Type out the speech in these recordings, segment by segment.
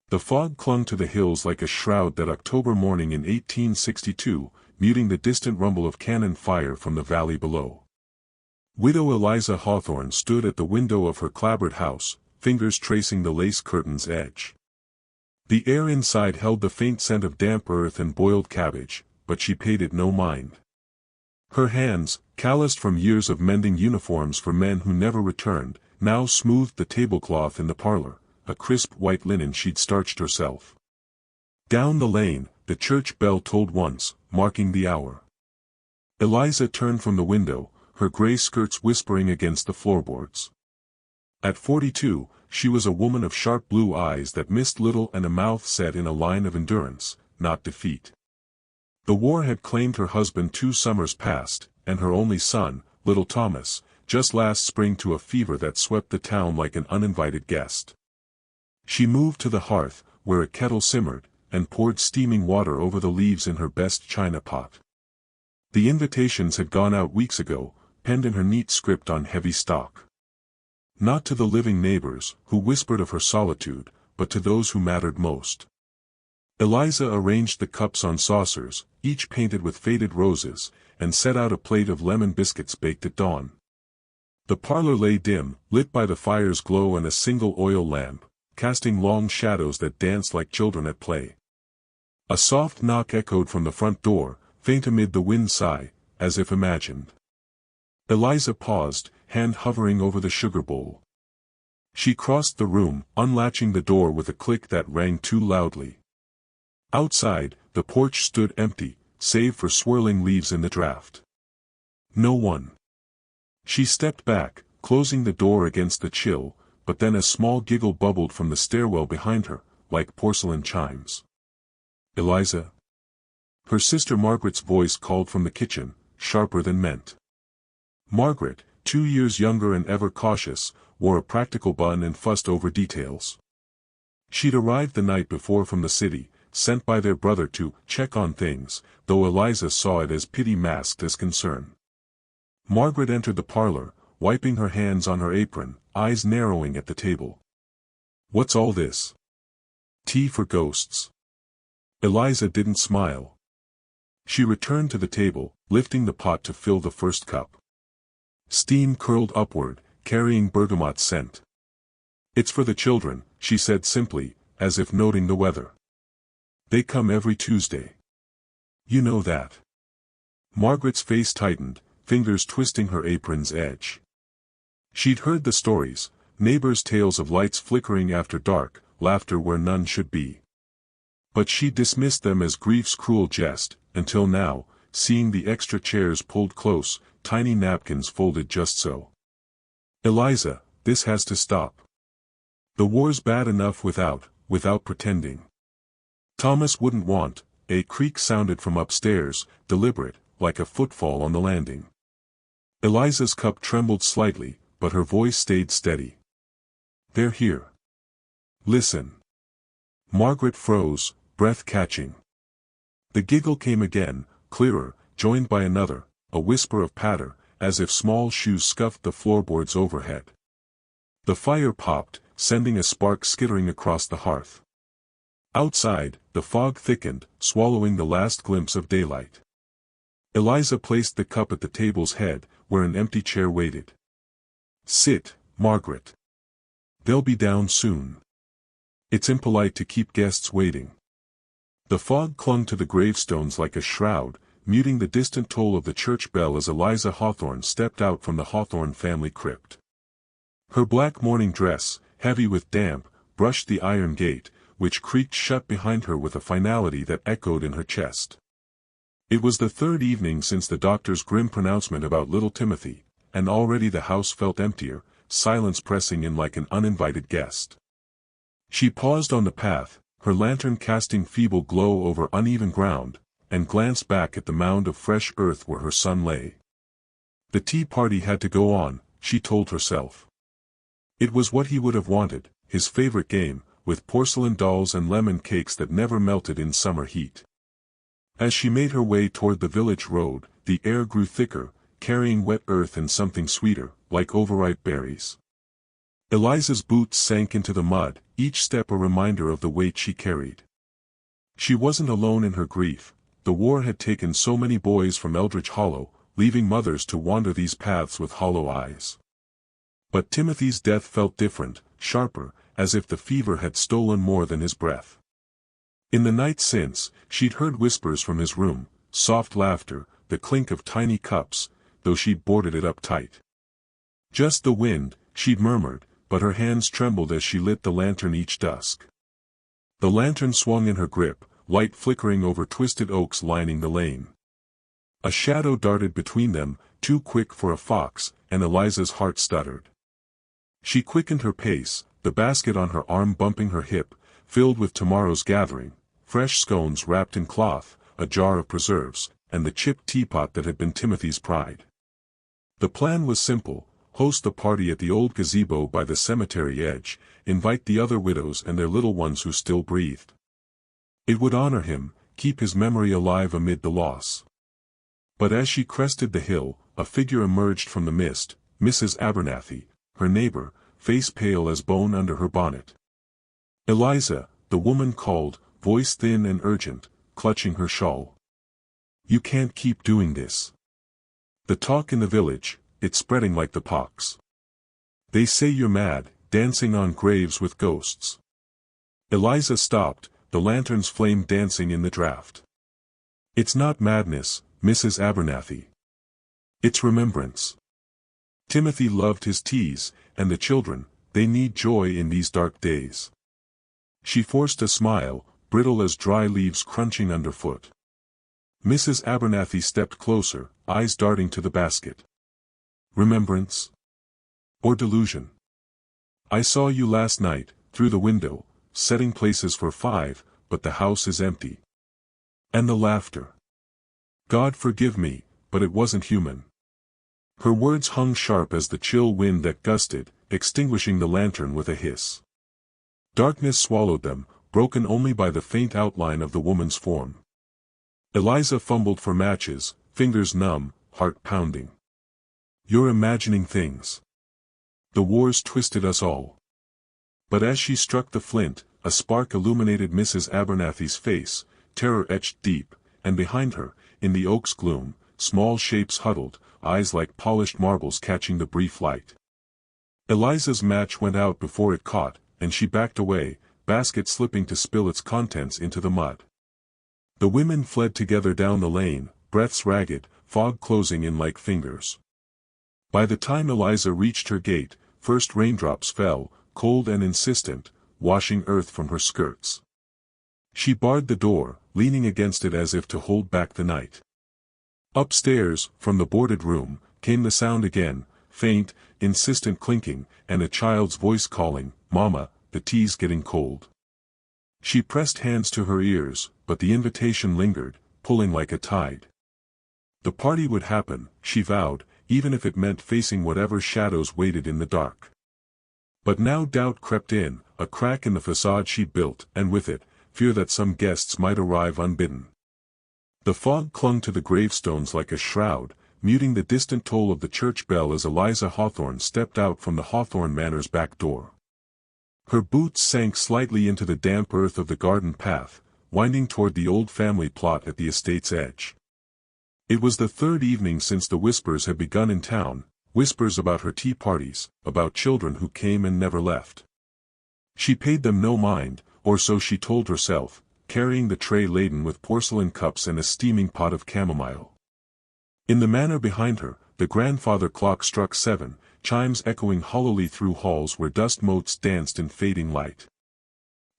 The fog clung to the hills like a shroud that October morning in 1862, muting the distant rumble of cannon fire from the valley below. Widow Eliza Hawthorne stood at the window of her clapboard house, fingers tracing the lace curtain's edge. The air inside held the faint scent of damp earth and boiled cabbage, but she paid it no mind. Her hands, calloused from years of mending uniforms for men who never returned, now smoothed the tablecloth in the parlor, a crisp white linen she'd starched herself. Down the lane, the church bell tolled once, marking the hour. Eliza turned from the window, her gray skirts whispering against the floorboards. At 42, she was a woman of sharp blue eyes that missed little and a mouth set in a line of endurance, not defeat. The war had claimed her husband 2 summers past, and her only son, little Thomas, just last spring to a fever that swept the town like an uninvited guest. She moved to the hearth, where a kettle simmered, and poured steaming water over the leaves in her best china pot. The invitations had gone out weeks ago, penned in her neat script on heavy stock. Not to the living neighbors, who whispered of her solitude, but to those who mattered most. Eliza arranged the cups on saucers, each painted with faded roses, and set out a plate of lemon biscuits baked at dawn. The parlor lay dim, lit by the fire's glow and a single oil lamp, casting long shadows that danced like children at play. A soft knock echoed from the front door, faint amid the wind sigh, as if imagined. Eliza paused, hand hovering over the sugar bowl. She crossed the room, unlatching the door with a click that rang too loudly. Outside, the porch stood empty, save for swirling leaves in the draft. No one. She stepped back, closing the door against the chill, but then a small giggle bubbled from the stairwell behind her, like porcelain chimes. Eliza? Her sister Margaret's voice called from the kitchen, sharper than meant. Margaret, 2 years younger and ever cautious, wore a practical bun and fussed over details. She'd arrived the night before from the city, sent by their brother to check on things, though Eliza saw it as pity masked as concern. Margaret entered the parlor, wiping her hands on her apron, eyes narrowing at the table. What's all this? Tea for ghosts. Eliza didn't smile. She returned to the table, lifting the pot to fill the first cup. Steam curled upward, carrying bergamot scent. It's for the children, she said simply, as if noting the weather. They come every Tuesday. You know that. Margaret's face tightened, fingers twisting her apron's edge. She'd heard the stories, neighbors' tales of lights flickering after dark, laughter where none should be. But she dismissed them as grief's cruel jest, until now, seeing the extra chairs pulled close, tiny napkins folded just so. Eliza, this has to stop. The war's bad enough without pretending. Thomas wouldn't want. A creak sounded from upstairs, deliberate, like a footfall on the landing. Eliza's cup trembled slightly, but her voice stayed steady. They're here. Listen. Margaret froze, breath catching. The giggle came again, clearer, joined by another, a whisper of patter, as if small shoes scuffed the floorboards overhead. The fire popped, sending a spark skittering across the hearth. Outside, the fog thickened, swallowing the last glimpse of daylight. Eliza placed the cup at the table's head, where an empty chair waited. Sit, Margaret. They'll be down soon. It's impolite to keep guests waiting. The fog clung to the gravestones like a shroud, muting the distant toll of the church bell as Eliza Hawthorne stepped out from the Hawthorne family crypt. Her black morning dress, heavy with damp, brushed the iron gate, which creaked shut behind her with a finality that echoed in her chest. It was the third evening since the doctor's grim pronouncement about little Timothy, and already the house felt emptier, silence pressing in like an uninvited guest. She paused on the path, her lantern casting feeble glow over uneven ground, and glanced back at the mound of fresh earth where her son lay. The tea party had to go on, she told herself. It was what he would have wanted, his favorite game, with porcelain dolls and lemon cakes that never melted in summer heat. As she made her way toward the village road, the air grew thicker, carrying wet earth and something sweeter, like overripe berries. Eliza's boots sank into the mud, each step a reminder of the weight she carried. She wasn't alone in her grief. The war had taken so many boys from Eldridge Hollow, leaving mothers to wander these paths with hollow eyes. But Timothy's death felt different, sharper, as if the fever had stolen more than his breath. In the night since, she'd heard whispers from his room, soft laughter, the clink of tiny cups, though she'd boarded it up tight. Just the wind, she'd murmured, but her hands trembled as she lit the lantern each dusk. The lantern swung in her grip, light flickering over twisted oaks lining the lane. A shadow darted between them, too quick for a fox, and Eliza's heart stuttered. She quickened her pace, the basket on her arm bumping her hip, filled with tomorrow's gathering, fresh scones wrapped in cloth, a jar of preserves, and the chipped teapot that had been Timothy's pride. The plan was simple: host a party at the old gazebo by the cemetery edge, invite the other widows and their little ones who still breathed. It would honor him, keep his memory alive amid the loss. But as she crested the hill, a figure emerged from the mist, Mrs. Abernathy, her neighbor, face pale as bone under her bonnet. "Eliza," the woman called, voice thin and urgent, clutching her shawl. "You can't keep doing this. The talk in the village, it's spreading like the pox. They say you're mad, dancing on graves with ghosts." Eliza stopped, the lantern's flame dancing in the draught. "It's not madness, Mrs. Abernathy. It's remembrance. Timothy loved his teas, and the children, they need joy in these dark days." She forced a smile, brittle as dry leaves crunching underfoot. Mrs. Abernathy stepped closer, eyes darting to the basket. "Remembrance? Or delusion? I saw you last night, through the window, setting places for 5, but the house is empty. And the laughter. God forgive me, but it wasn't human." Her words hung sharp as the chill wind that gusted, extinguishing the lantern with a hiss. Darkness swallowed them, broken only by the faint outline of the woman's form. Eliza fumbled for matches, fingers numb, heart pounding. "You're imagining things. The war's twisted us all." But as she struck the flint, a spark illuminated Mrs. Abernathy's face, terror etched deep, and behind her, in the oak's gloom, small shapes huddled, eyes like polished marbles catching the brief light. Eliza's match went out before it caught, and she backed away, basket slipping to spill its contents into the mud. The women fled together down the lane, breaths ragged, fog closing in like fingers. By the time Eliza reached her gate, first raindrops fell, cold and insistent, washing earth from her skirts. She barred the door, leaning against it as if to hold back the night. Upstairs, from the boarded room, came the sound again, faint, insistent clinking, and a child's voice calling, "Mama, the tea's getting cold." She pressed hands to her ears, but the invitation lingered, pulling like a tide. The party would happen, she vowed, even if it meant facing whatever shadows waited in the dark. But now doubt crept in, a crack in the facade she'd built, and with it, fear that some guests might arrive unbidden. The fog clung to the gravestones like a shroud, muting the distant toll of the church bell as Eliza Hawthorne stepped out from the Hawthorne Manor's back door. Her boots sank slightly into the damp earth of the garden path, winding toward the old family plot at the estate's edge. It was the third evening since the whispers had begun in town, whispers about her tea parties, about children who came and never left. She paid them no mind, or so she told herself, carrying the tray laden with porcelain cups and a steaming pot of chamomile. In the manor behind her, the grandfather clock struck 7, chimes echoing hollowly through halls where dust motes danced in fading light.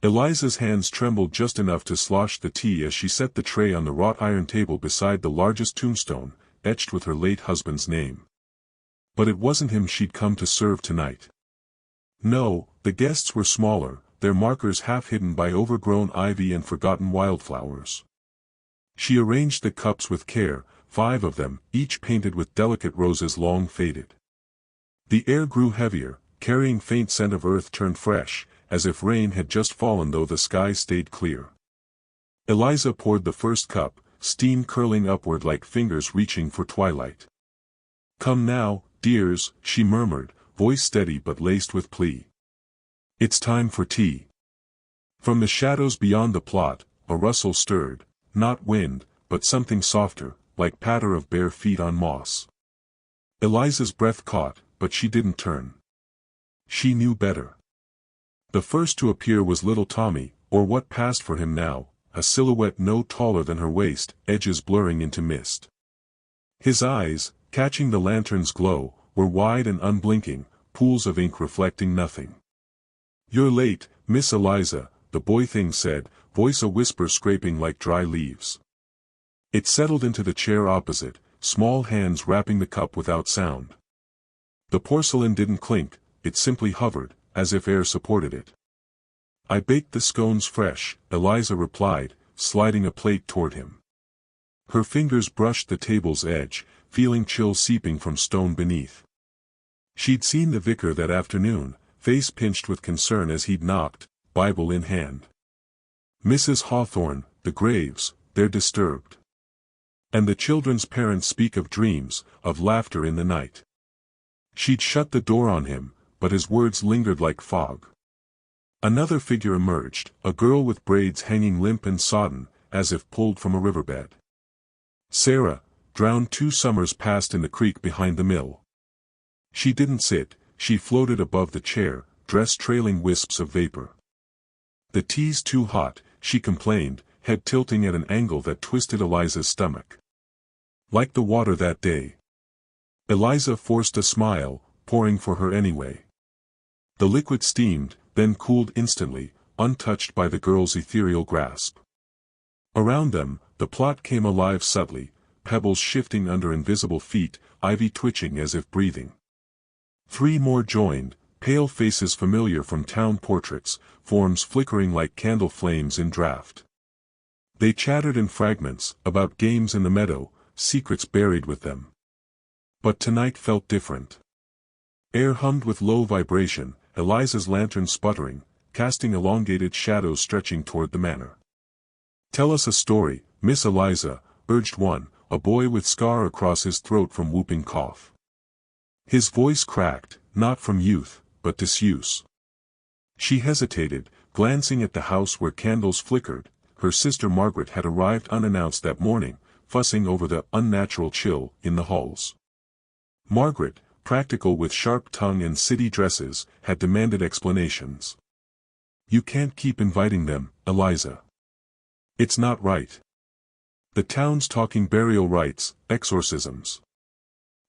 Eliza's hands trembled just enough to slosh the tea as she set the tray on the wrought iron table beside the largest tombstone, etched with her late husband's name. But it wasn't him she'd come to serve tonight. No, the guests were smaller, their markers half hidden by overgrown ivy and forgotten wildflowers. She arranged the cups with care, 5 of them, each painted with delicate roses long faded. The air grew heavier, carrying faint scent of earth turned fresh, as if rain had just fallen though the sky stayed clear. Eliza poured the first cup, steam curling upward like fingers reaching for twilight. "Come now, dears," she murmured, voice steady but laced with plea. "It's time for tea." From the shadows beyond the plot, a rustle stirred, not wind, but something softer, like patter of bare feet on moss. Eliza's breath caught, but she didn't turn. She knew better. The first to appear was little Tommy, or what passed for him now, a silhouette no taller than her waist, edges blurring into mist. His eyes, catching the lantern's glow, were wide and unblinking, pools of ink reflecting nothing. "You're late, Miss Eliza," the boy thing said, voice a whisper scraping like dry leaves. It settled into the chair opposite, small hands wrapping the cup without sound. The porcelain didn't clink, it simply hovered, as if air supported it. "I baked the scones fresh," Eliza replied, sliding a plate toward him. Her fingers brushed the table's edge, feeling chill seeping from stone beneath. She'd seen the vicar that afternoon, face pinched with concern as he'd knocked, Bible in hand. "Mrs. Hawthorne, the graves, they're disturbed." And the children's parents speak of dreams, of laughter in the night. She'd shut the door on him, but his words lingered like fog. Another figure emerged, a girl with braids hanging limp and sodden, as if pulled from a riverbed. Sarah, drowned 2 summers past in the creek behind the mill. She didn't sit, she floated above the chair, dress trailing wisps of vapor. "The tea's too hot," she complained, head tilting at an angle that twisted Eliza's stomach. "Like the water that day." Eliza forced a smile, pouring for her anyway. The liquid steamed, then cooled instantly, untouched by the girl's ethereal grasp. Around them, the plot came alive subtly, pebbles shifting under invisible feet, ivy twitching as if breathing. 3 more joined, pale faces familiar from town portraits, forms flickering like candle flames in draught. They chattered in fragments, about games in the meadow, secrets buried with them. But tonight felt different. Air hummed with low vibration, Eliza's lantern sputtering, casting elongated shadows stretching toward the manor. "Tell us a story, Miss Eliza," urged one, a boy with scar across his throat from whooping cough. His voice cracked, not from youth, but disuse. She hesitated, glancing at the house where candles flickered. Her sister Margaret had arrived unannounced that morning, fussing over the unnatural chill in the halls. Margaret, practical with sharp tongue and city dresses, had demanded explanations. "You can't keep inviting them, Eliza. It's not right. The town's talking burial rites, exorcisms."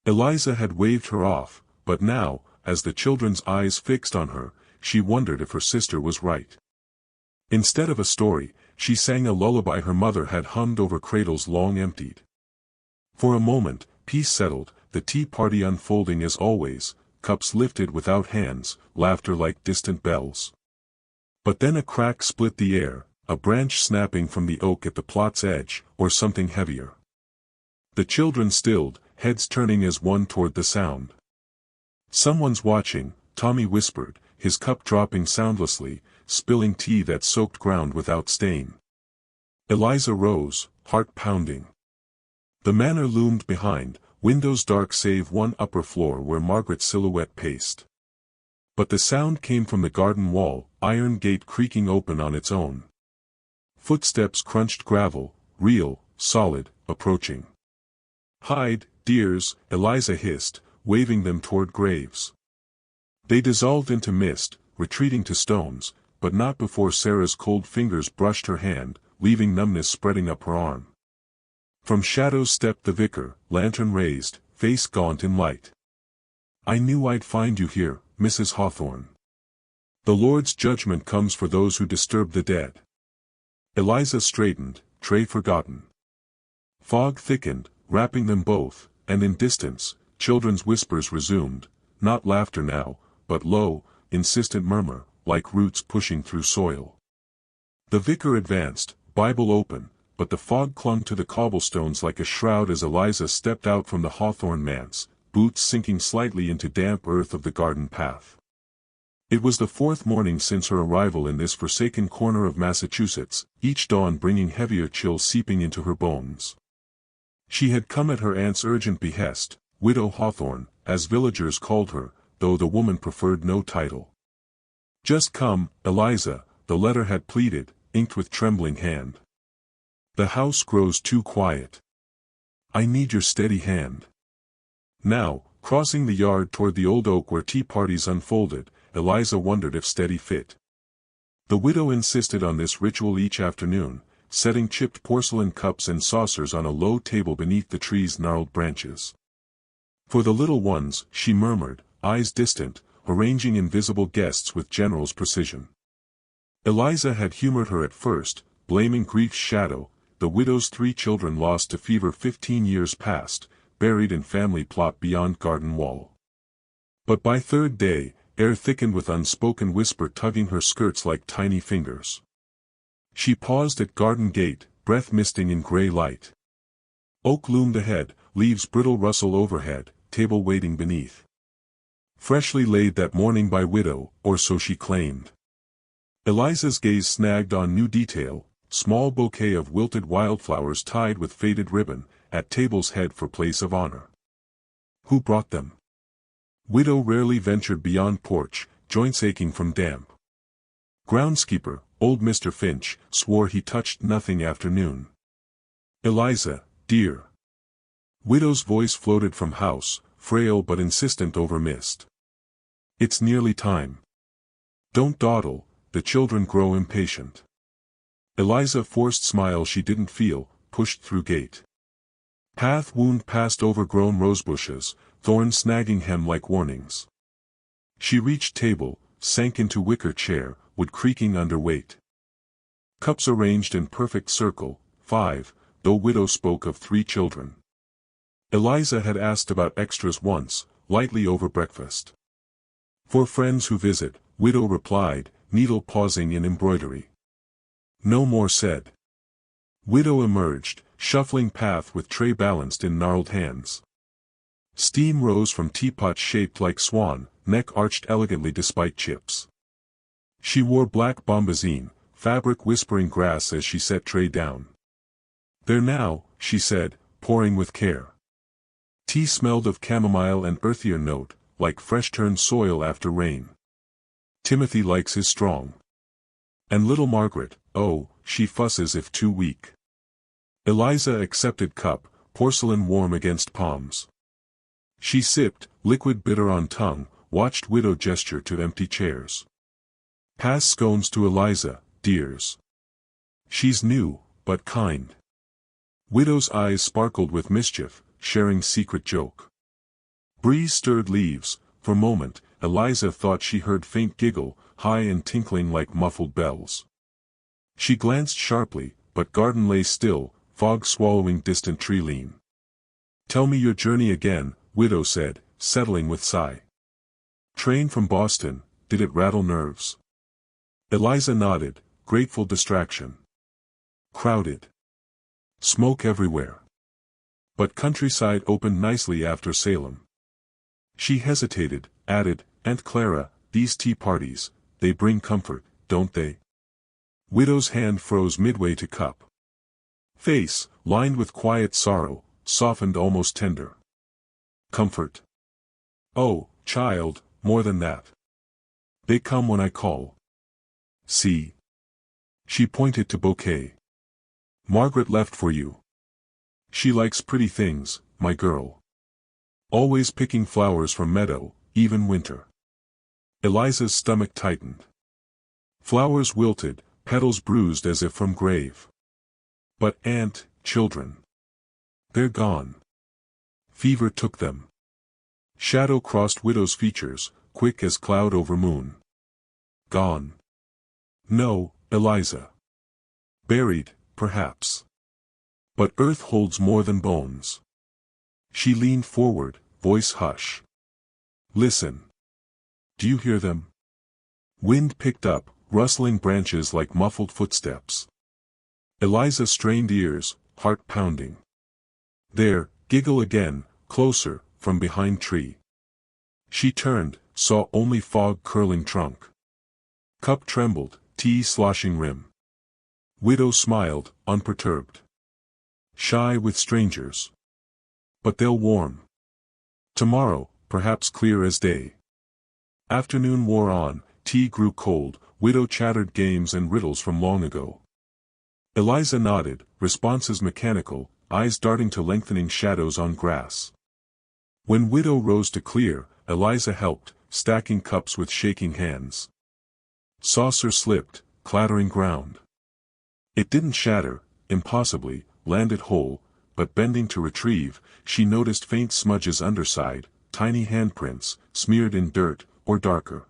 Eliza had waved her off, but now, as the children's eyes fixed on her, she wondered if her sister was right. Instead of a story, she sang a lullaby her mother had hummed over cradles long emptied. For a moment, peace settled, the tea party unfolding as always, cups lifted without hands, laughter like distant bells. But then a crack split the air, a branch snapping from the oak at the plot's edge, or something heavier. The children stilled, heads turning as one toward the sound. "Someone's watching," Tommy whispered, his cup dropping soundlessly, spilling tea that soaked ground without stain. Eliza rose, heart pounding. The manor loomed behind, windows dark save one upper floor where Margaret's silhouette paced. But the sound came from the garden wall, iron gate creaking open on its own. Footsteps crunched gravel, real, solid, approaching. "Hide, dears," Eliza hissed, waving them toward graves. They dissolved into mist, retreating to stones, but not before Sarah's cold fingers brushed her hand, leaving numbness spreading up her arm. From shadows stepped the vicar, lantern raised, face gaunt in light. "I knew I'd find you here, Mrs. Hawthorne. The Lord's judgment comes for those who disturb the dead." Eliza straightened, tray forgotten. Fog thickened, wrapping them both, and in distance, children's whispers resumed, not laughter now, but low, insistent murmur, like roots pushing through soil. The vicar advanced, Bible open, but the fog clung to the cobblestones like a shroud as Eliza stepped out from the Hawthorne manse, boots sinking slightly into damp earth of the garden path. It was the 4th morning since her arrival in this forsaken corner of Massachusetts, each dawn bringing heavier chills seeping into her bones. She had come at her aunt's urgent behest, Widow Hawthorne, as villagers called her, though the woman preferred no title. "Just come, Eliza," the letter had pleaded, inked with trembling hand. The house grows too quiet. I need your steady hand. Now, crossing the yard toward the old oak where tea parties unfolded, Eliza wondered if steady fit. The widow insisted on this ritual each afternoon, setting chipped porcelain cups and saucers on a low table beneath the tree's gnarled branches. For the little ones, she murmured, eyes distant, arranging invisible guests with general's precision. Eliza had humored her at first, blaming grief's shadow, the widow's 3 children lost to fever 15 years past, buried in family plot beyond garden wall. But by third day, air thickened with unspoken whisper tugging her skirts like tiny fingers. She paused at garden gate, breath misting in gray light. Oak loomed ahead, leaves brittle rustle overhead, table waiting beneath. Freshly laid that morning by widow, or so she claimed. Eliza's gaze snagged on new detail, small bouquet of wilted wildflowers tied with faded ribbon, at table's head for place of honor. Who brought them? Widow rarely ventured beyond porch, joints aching from damp. Groundskeeper, old Mr. Finch, swore he touched nothing afternoon. Eliza, dear. Widow's voice floated from house, frail but insistent over mist. It's nearly time. Don't dawdle, the children grow impatient. Eliza forced smile she didn't feel, pushed through gate. Path wound past overgrown rosebushes, thorns snagging hem like warnings. She reached table, sank into wicker chair, wood creaking under weight. Cups arranged in perfect circle, 5, though widow spoke of 3 children. Eliza had asked about extras once, lightly over breakfast. For friends who visit, widow replied, needle pausing in embroidery. No more said. Widow emerged, shuffling path with tray balanced in gnarled hands. Steam rose from teapot shaped like swan, neck arched elegantly despite chips. She wore black bombazine, fabric whispering grass as she set tray down. There now, she said, pouring with care. Tea smelled of chamomile and earthier note, like fresh-turned soil after rain. Timothy likes his strong. And little Margaret, oh, she fusses if too weak. Eliza accepted cup, porcelain warm against palms. She sipped, liquid bitter on tongue, watched widow gesture to empty chairs. Pass scones to Eliza, dears. She's new, but kind. Widow's eyes sparkled with mischief, sharing secret joke. Breeze stirred leaves, for moment, Eliza thought she heard faint giggle, high and tinkling like muffled bells. She glanced sharply, but garden lay still, fog swallowing distant tree lean. Tell me your journey again, widow said, settling with sigh. Train from Boston, did it rattle nerves? Eliza nodded, grateful distraction. Crowded. Smoke everywhere. But countryside opened nicely after Salem. She hesitated, added, Aunt Clara, these tea parties, they bring comfort, don't they? Widow's hand froze midway to cup. Face, lined with quiet sorrow, softened almost tender. Comfort. Oh, child, more than that. They come when I call. See. She pointed to bouquet. Margaret left for you. She likes pretty things, my girl. Always picking flowers from meadow, even winter. Eliza's stomach tightened. Flowers wilted, petals bruised as if from grave. But aunt, children. They're gone. Fever took them. Shadow crossed widow's features, quick as cloud over moon. Gone. No, Eliza. Buried, perhaps. But earth holds more than bones. She leaned forward, voice hush. Listen. Do you hear them? Wind picked up, rustling branches like muffled footsteps. Eliza strained ears, heart pounding. There, giggle again, closer, from behind tree. She turned, saw only fog curling trunk. Cup trembled, tea sloshing rim. Widow smiled, unperturbed. Shy with strangers. But they'll warm. Tomorrow, perhaps clear as day. Afternoon wore on, tea grew cold, Widow chattered games and riddles from long ago. Eliza nodded, responses mechanical, eyes darting to lengthening shadows on grass. When Widow rose to clear, Eliza helped, stacking cups with shaking hands. Saucer slipped, clattering ground. It didn't shatter, impossibly, landed whole, but bending to retrieve, she noticed faint smudges underside, tiny handprints, smeared in dirt, or darker.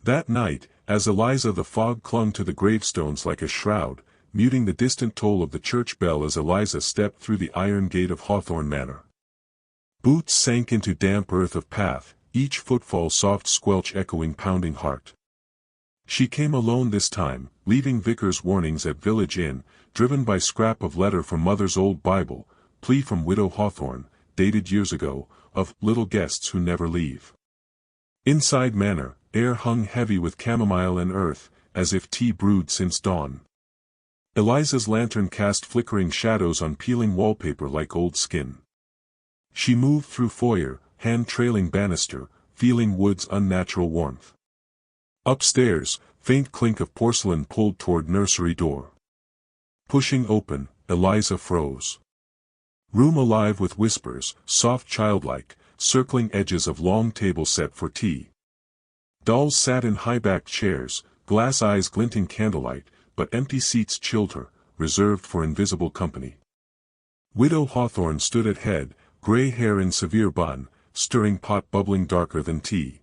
That night, as Eliza the fog clung to the gravestones like a shroud, muting the distant toll of the church bell as Eliza stepped through the iron gate of Hawthorne Manor. Boots sank into damp earth of path, each footfall soft squelch echoing pounding heart. She came alone this time, leaving Vicar's warnings at Village Inn, driven by scrap of letter from Mother's old Bible, plea from Widow Hawthorne, dated years ago, of little guests who never leave. Inside Manor, air hung heavy with chamomile and earth, as if tea brewed since dawn. Eliza's lantern cast flickering shadows on peeling wallpaper like old skin. She moved through foyer, hand trailing banister, feeling wood's unnatural warmth. Upstairs, faint clink of porcelain pulled toward nursery door. Pushing open, Eliza froze. Room alive with whispers, soft childlike, circling edges of long table set for tea. Dolls sat in high-backed chairs, glass eyes glinting candlelight, but empty seats chilled her, reserved for invisible company. Widow Hawthorne stood at head, gray hair in severe bun, stirring pot bubbling darker than tea.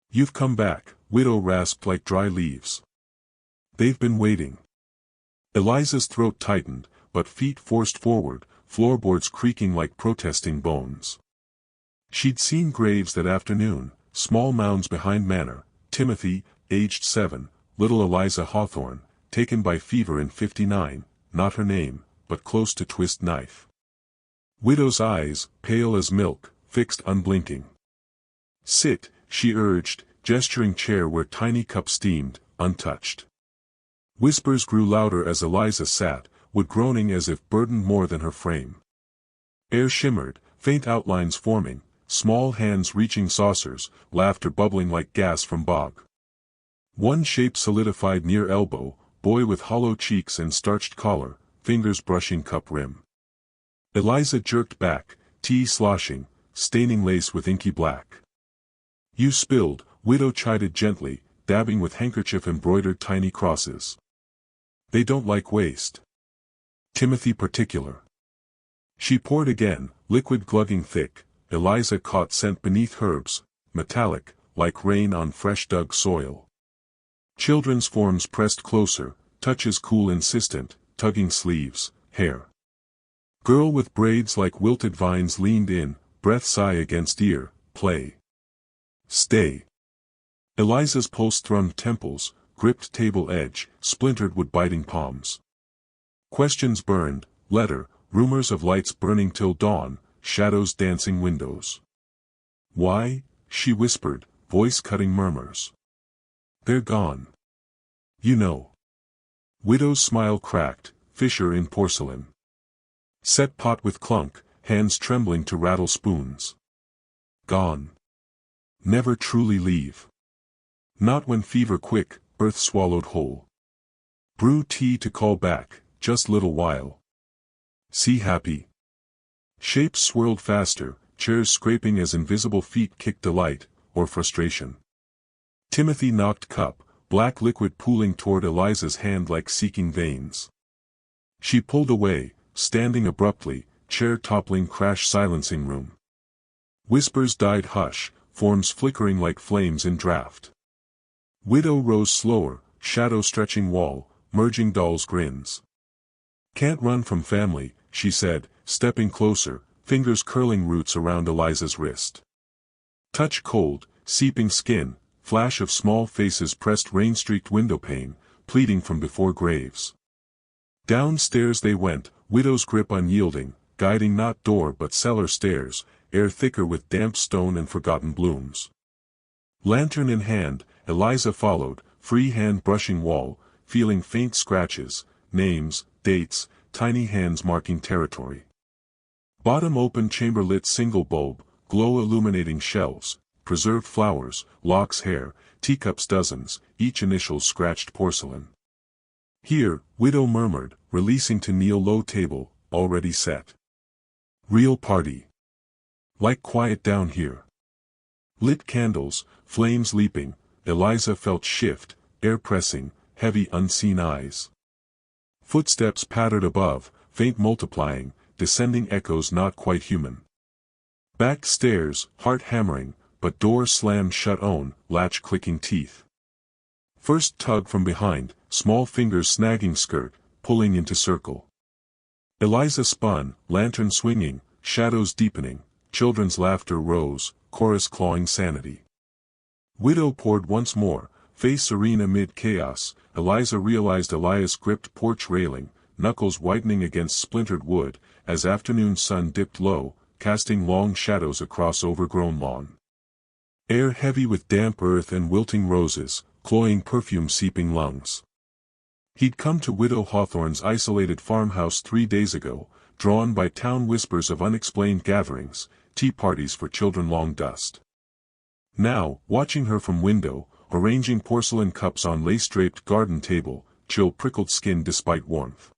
"You've come back," Widow rasped like dry leaves. "They've been waiting." Eliza's throat tightened, but feet forced forward, floorboards creaking like protesting bones. She'd seen graves that afternoon, small mounds behind Manor, Timothy, aged 7, little Eliza Hawthorne, taken by fever in 59, not her name, but close to twist knife. Widow's eyes, pale as milk, fixed unblinking. "Sit," she urged, gesturing chair where tiny cup steamed, untouched. Whispers grew louder as Eliza sat, wood groaning as if burdened more than her frame. Air shimmered, faint outlines forming, small hands reaching saucers, laughter bubbling like gas from bog. One shape solidified near elbow, boy with hollow cheeks and starched collar, fingers brushing cup rim. Eliza jerked back, tea sloshing, staining lace with inky black. "You spilled," Widow chided gently, dabbing with handkerchief embroidered tiny crosses. "They don't like waste. Timothy particular." She poured again, liquid glugging thick. Eliza caught scent beneath herbs, metallic, like rain on fresh dug soil. Children's forms pressed closer, touches cool insistent, tugging sleeves, hair. Girl with braids like wilted vines leaned in, breath sigh against ear, play. "Stay." Eliza's pulse-thrummed temples, gripped table edge, splintered wood biting palms. Questions burned, letter, rumors of lights burning till dawn, shadows dancing windows. "Why?" she whispered, voice-cutting murmurs. "They're gone. You know." Widow's smile cracked, fissure in porcelain. Set pot with clunk, hands trembling to rattle spoons. "Gone. Never truly leave. Not when fever quick, earth swallowed whole. Brew tea to call back, just little while. See happy." Shapes swirled faster, chairs scraping as invisible feet kicked delight, or frustration. Timothy knocked cup, black liquid pooling toward Eliza's hand like seeking veins. She pulled away, standing abruptly, chair toppling crash silencing room. Whispers died hush, forms flickering like flames in draft. Widow rose slower, shadow stretching wall, merging dolls' grins. "Can't run from family," she said, stepping closer, fingers curling roots around Eliza's wrist. Touch cold, seeping skin, flash of small faces pressed rain-streaked windowpane, pleading from before graves. Downstairs they went, Widow's grip unyielding, guiding not door but cellar stairs, air thicker with damp stone and forgotten blooms. Lantern in hand, Eliza followed, free hand brushing wall, feeling faint scratches, names, dates, tiny hands marking territory. Bottom open chamber lit single bulb, glow illuminating shelves, preserved flowers, locks hair, teacups dozens, each initial scratched porcelain. Here, widow murmured, releasing to kneel low table, already set. Real party. Like quiet down here. Lit candles, flames leaping, Eliza felt shift, air pressing, heavy unseen eyes. Footsteps pattered above, faint multiplying, descending echoes not quite human. Back stairs, heart hammering, but door slammed shut own, latch clicking teeth. First tug from behind, small fingers snagging skirt, pulling into circle. Eliza spun, lantern swinging, shadows deepening, children's laughter rose, chorus clawing sanity. Widow poured once more, face serene amid chaos. Eliza realized Elias gripped porch railing, knuckles whitening against splintered wood, as afternoon sun dipped low, casting long shadows across overgrown lawn. Air heavy with damp earth and wilting roses, cloying perfume seeping lungs. He'd come to Widow Hawthorne's isolated farmhouse 3 days ago, drawn by town whispers of unexplained gatherings, tea parties for children long dust. Now, watching her from window, arranging porcelain cups on lace-draped garden table, chill prickled skin despite warmth.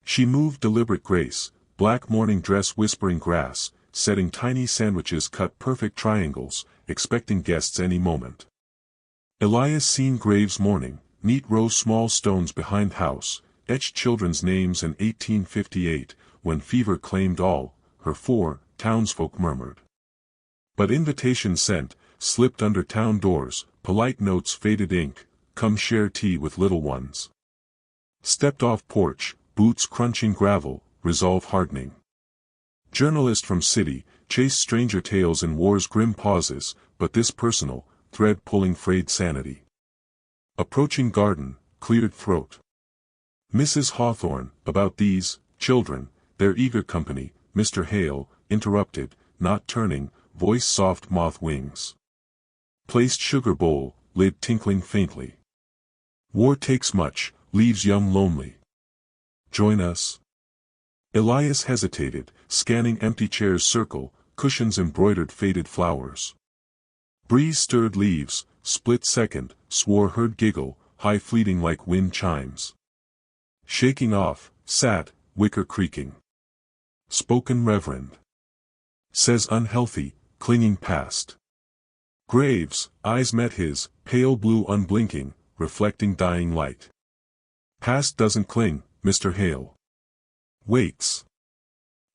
She moved deliberate grace, black morning dress whispering grass, setting tiny sandwiches cut perfect triangles, expecting guests any moment. Elias seen graves mourning, neat row small stones behind house, etched children's names in 1858, when fever claimed all, her 4, townsfolk murmured. But invitations sent, slipped under town doors, polite notes faded ink, come share tea with little ones. Stepped off porch, boots crunching gravel, resolve hardening. Journalist from city, chased stranger tales in war's grim pauses, but this personal, thread-pulling frayed sanity. Approaching garden, cleared throat. Mrs. Hawthorne, about these, children, their eager company, Mr. Hale, interrupted, not turning, voice soft moth wings. Placed sugar bowl, lid tinkling faintly. War takes much, leaves young lonely. Join us? Elias hesitated, scanning empty chairs circle, cushions embroidered faded flowers. Breeze stirred leaves, split second, swore heard giggle, high fleeting like wind chimes. Shaking off, sat, wicker creaking. Spoken reverend. Says unhealthy, clinging past. Graves, eyes met his, pale blue unblinking, reflecting dying light. Past doesn't cling, Mr. Hale. Waits.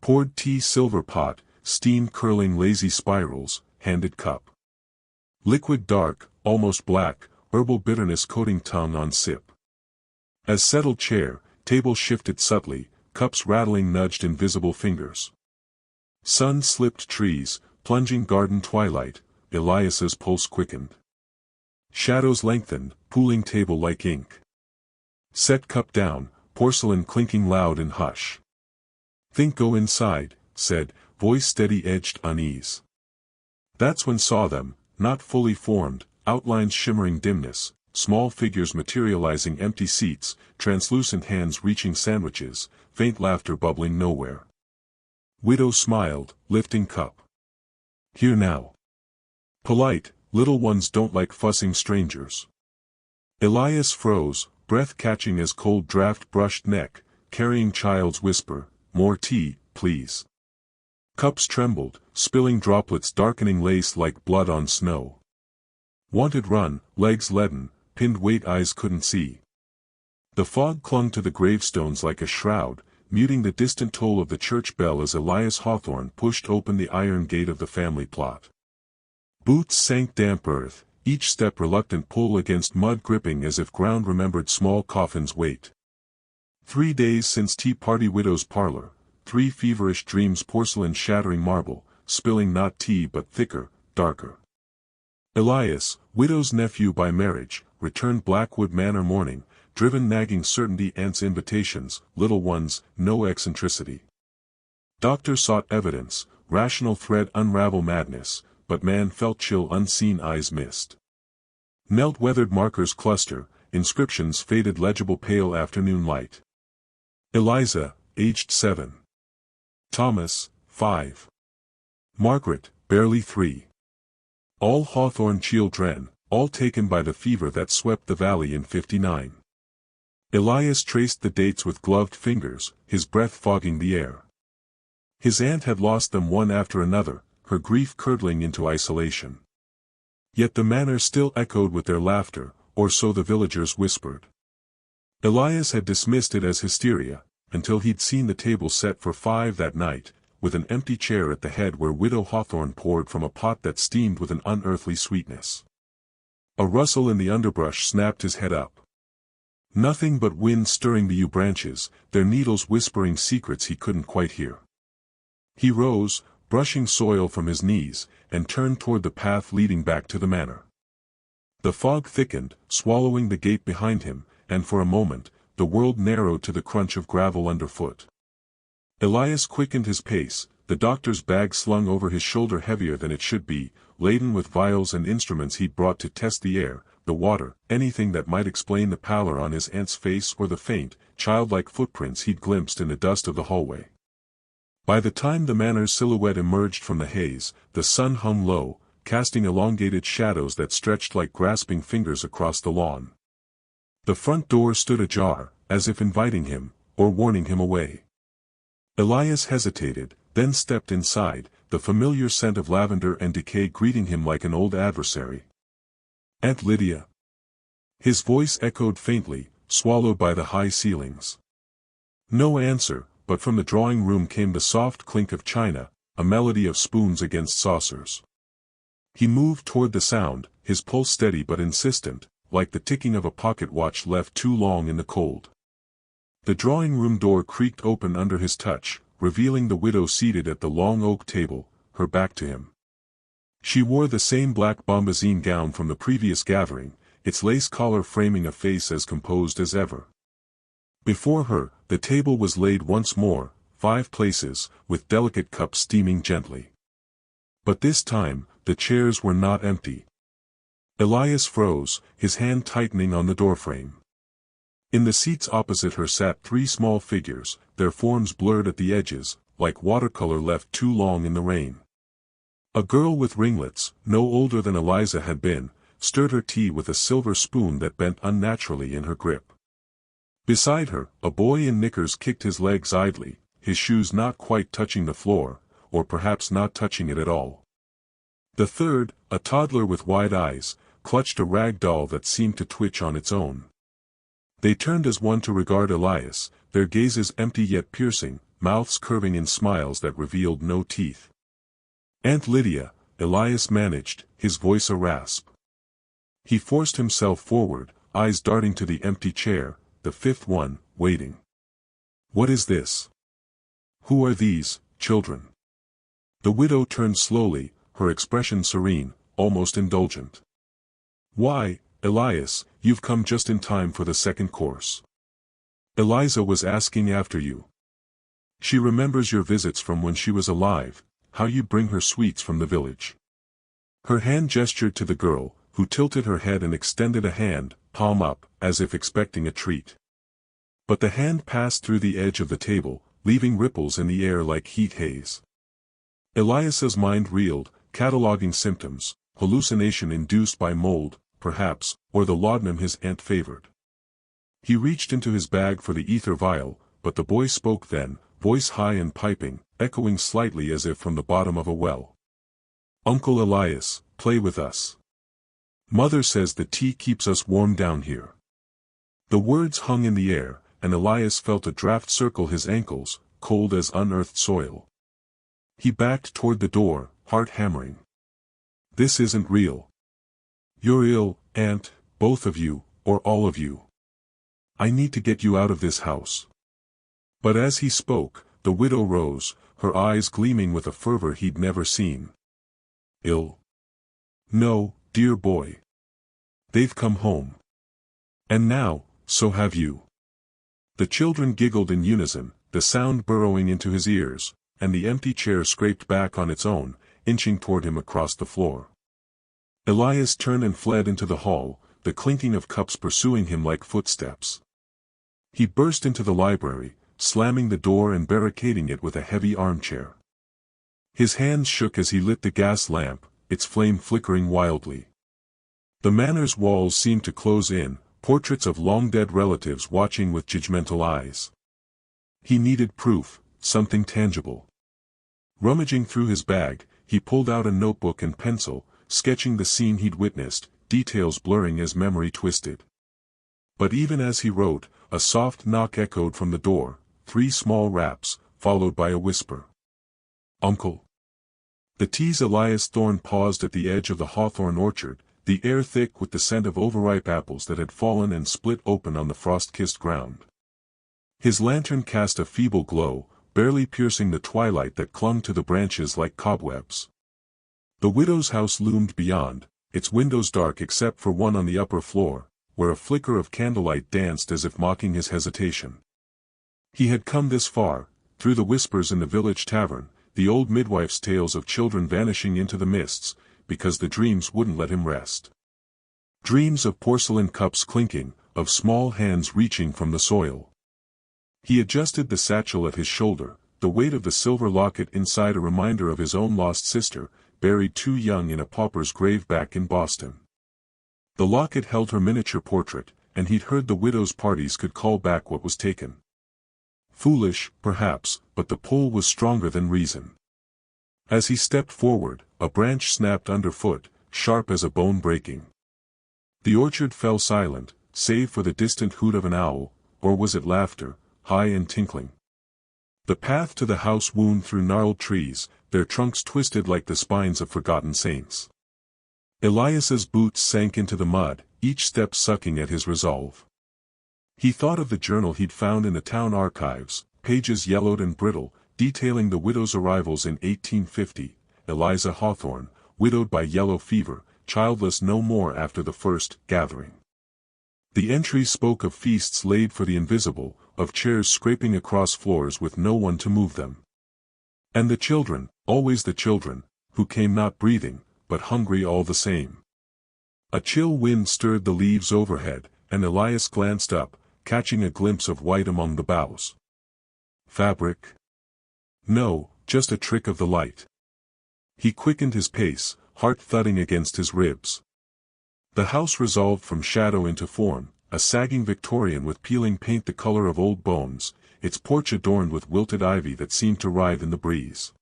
Poured tea silver pot, steam curling lazy spirals, handed cup. Liquid dark, almost black, herbal bitterness coating tongue on sip. As settled chair, table shifted subtly, cups rattling nudged invisible fingers. Sun slipped trees, plunging garden twilight, Elias's pulse quickened. Shadows lengthened, pooling table like ink. Set cup down, porcelain clinking loud in hush. Think go inside, said, voice steady-edged unease. That's when saw them, not fully formed, outlines shimmering dimness, small figures materializing empty seats, translucent hands reaching sandwiches, faint laughter bubbling nowhere. Widow smiled, lifting cup. Here now. Polite, little ones don't like fussing strangers. Elias froze, breath catching as cold draft brushed neck, carrying child's whisper, more tea, please. Cups trembled, spilling droplets darkening lace like blood on snow. Wanted run, legs leaden, pinned weight eyes couldn't see. The fog clung to the gravestones like a shroud, muting the distant toll of the church bell as Elias Hawthorne pushed open the iron gate of the family plot. Boots sank damp earth, each step reluctant pull against mud gripping as if ground remembered small coffin's weight. 3 days since tea party widow's parlor, 3 feverish dreams porcelain shattering marble, spilling not tea but thicker, darker. Elias, widow's nephew by marriage, returned Blackwood Manor morning, driven nagging certainty aunt's invitations, little ones, no eccentricity. Doctor sought evidence, rational thread unravel madness, but man felt chill unseen eyes missed. Melt weathered markers cluster, inscriptions faded legible pale afternoon light. Eliza, aged 7. Thomas, 5. Margaret, barely 3. All Hawthorne children, all taken by the fever that swept the valley in '59. Elias traced the dates with gloved fingers, his breath fogging the air. His aunt had lost them one after another, her grief curdling into isolation. Yet the manor still echoed with their laughter, or so the villagers whispered. Elias had dismissed it as hysteria, until he'd seen the table set for 5 that night, with an empty chair at the head where Widow Hawthorne poured from a pot that steamed with an unearthly sweetness. A rustle in the underbrush snapped his head up. Nothing but wind stirring the yew branches, their needles whispering secrets he couldn't quite hear. He rose, brushing soil from his knees, and turned toward the path leading back to the manor. The fog thickened, swallowing the gate behind him, and for a moment, the world narrowed to the crunch of gravel underfoot. Elias quickened his pace, the doctor's bag slung over his shoulder heavier than it should be, laden with vials and instruments he'd brought to test the air, the water, anything that might explain the pallor on his aunt's face or the faint, childlike footprints he'd glimpsed in the dust of the hallway. By the time the manor's silhouette emerged from the haze, the sun hung low, casting elongated shadows that stretched like grasping fingers across the lawn. The front door stood ajar, as if inviting him, or warning him away. Elias hesitated, then stepped inside, the familiar scent of lavender and decay greeting him like an old adversary. "Aunt Lydia." His voice echoed faintly, swallowed by the high ceilings. No answer, but from the drawing room came the soft clink of china, a melody of spoons against saucers. He moved toward the sound, his pulse steady but insistent, like the ticking of a pocket watch left too long in the cold. The drawing room door creaked open under his touch, revealing the widow seated at the long oak table, her back to him. She wore the same black bombazine gown from the previous gathering, its lace collar framing a face as composed as ever. Before her, the table was laid once more, 5 places, with delicate cups steaming gently. But this time, the chairs were not empty. Elias froze, his hand tightening on the doorframe. In the seats opposite her sat 3 small figures, their forms blurred at the edges, like watercolor left too long in the rain. A girl with ringlets, no older than Eliza had been, stirred her tea with a silver spoon that bent unnaturally in her grip. Beside her, a boy in knickers kicked his legs idly, his shoes not quite touching the floor, or perhaps not touching it at all. The third, a toddler with wide eyes, clutched a rag doll that seemed to twitch on its own. They turned as one to regard Elias, their gazes empty yet piercing, mouths curving in smiles that revealed no teeth. "Aunt Lydia," Elias managed, his voice a rasp. He forced himself forward, eyes darting to the empty chair, the 5th one, waiting. "What is this? Who are these, children?" The widow turned slowly, her expression serene, almost indulgent. "Why, Elias, you've come just in time for the 2nd course. Eliza was asking after you. She remembers your visits from when she was alive, how you bring her sweets from the village." Her hand gestured to the girl, who tilted her head and extended a hand, palm up, as if expecting a treat. But the hand passed through the edge of the table, leaving ripples in the air like heat haze. Elias's mind reeled, cataloging symptoms, hallucination induced by mold, perhaps, or the laudanum his aunt favored. He reached into his bag for the ether vial, but the boy spoke then, voice high and piping, echoing slightly as if from the bottom of a well. "Uncle Elias, play with us. Mother says the tea keeps us warm down here." The words hung in the air, and Elias felt a draft circle his ankles, cold as unearthed soil. He backed toward the door, heart hammering. "This isn't real. You're ill, Aunt, both of you, or all of you. I need to get you out of this house." But as he spoke, the widow rose, her eyes gleaming with a fervor he'd never seen. "Ill? No, dear boy. They've come home. And now, so have you." The children giggled in unison, the sound burrowing into his ears, and the empty chair scraped back on its own, inching toward him across the floor. Elias turned and fled into the hall, the clinking of cups pursuing him like footsteps. He burst into the library, slamming the door and barricading it with a heavy armchair. His hands shook as he lit the gas lamp, its flame flickering wildly. The manor's walls seemed to close in, portraits of long-dead relatives watching with judgmental eyes. He needed proof, something tangible. Rummaging through his bag, he pulled out a notebook and pencil, sketching the scene he'd witnessed, details blurring as memory twisted. But even as he wrote, a soft knock echoed from the door, 3 small raps, followed by a whisper. "Uncle." The tease Elias Thorne paused at the edge of the Hawthorne orchard, the air thick with the scent of overripe apples that had fallen and split open on the frost-kissed ground. His lantern cast a feeble glow, barely piercing the twilight that clung to the branches like cobwebs. The widow's house loomed beyond, its windows dark except for one on the upper floor, where a flicker of candlelight danced as if mocking his hesitation. He had come this far, through the whispers in the village tavern, the old midwife's tales of children vanishing into the mists, because the dreams wouldn't let him rest. Dreams of porcelain cups clinking, of small hands reaching from the soil. He adjusted the satchel at his shoulder, the weight of the silver locket inside a reminder of his own lost sister, buried too young in a pauper's grave back in Boston. The locket held her miniature portrait, and he'd heard the widow's parties could call back what was taken. Foolish, perhaps, but the pull was stronger than reason. As he stepped forward, a branch snapped underfoot, sharp as a bone breaking. The orchard fell silent, save for the distant hoot of an owl, or was it laughter, high and tinkling. The path to the house wound through gnarled trees, their trunks twisted like the spines of forgotten saints. Elias's boots sank into the mud, each step sucking at his resolve. He thought of the journal he'd found in the town archives, pages yellowed and brittle, detailing the widow's arrivals in 1850, Eliza Hawthorne, widowed by yellow fever, childless no more after the first gathering. The entries spoke of feasts laid for the invisible, of chairs scraping across floors with no one to move them. And the children, always the children, who came not breathing, but hungry all the same. A chill wind stirred the leaves overhead, and Elias glanced up, catching a glimpse of white among the boughs. Fabric? No, just a trick of the light. He quickened his pace, heart thudding against his ribs. The house resolved from shadow into form, a sagging Victorian with peeling paint the color of old bones, its porch adorned with wilted ivy that seemed to writhe in the breeze.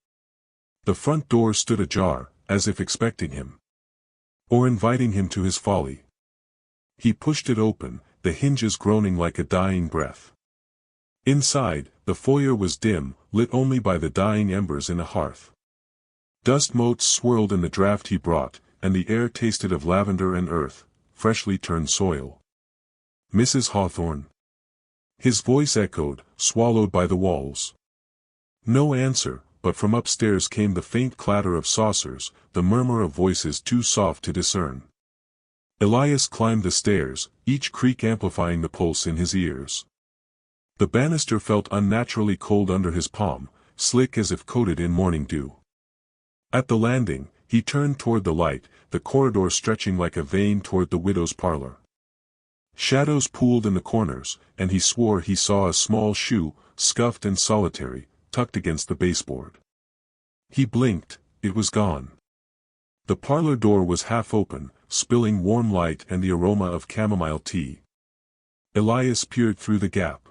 The front door stood ajar, as if expecting him. Or inviting him to his folly. He pushed it open, the hinges groaning like a dying breath. Inside, the foyer was dim, lit only by the dying embers in a hearth. Dust motes swirled in the draught he brought, and the air tasted of lavender and earth, freshly turned soil. "Mrs. Hawthorne?" His voice echoed, swallowed by the walls. No answer, but from upstairs came the faint clatter of saucers, the murmur of voices too soft to discern. Elias climbed the stairs, each creak amplifying the pulse in his ears. The banister felt unnaturally cold under his palm, slick as if coated in morning dew. At the landing, he turned toward the light, the corridor stretching like a vein toward the widow's parlor. Shadows pooled in the corners, and he swore he saw a small shoe, scuffed and solitary, tucked against the baseboard. He blinked, it was gone. The parlor door was half open, spilling warm light and the aroma of chamomile tea. Elias peered through the gap.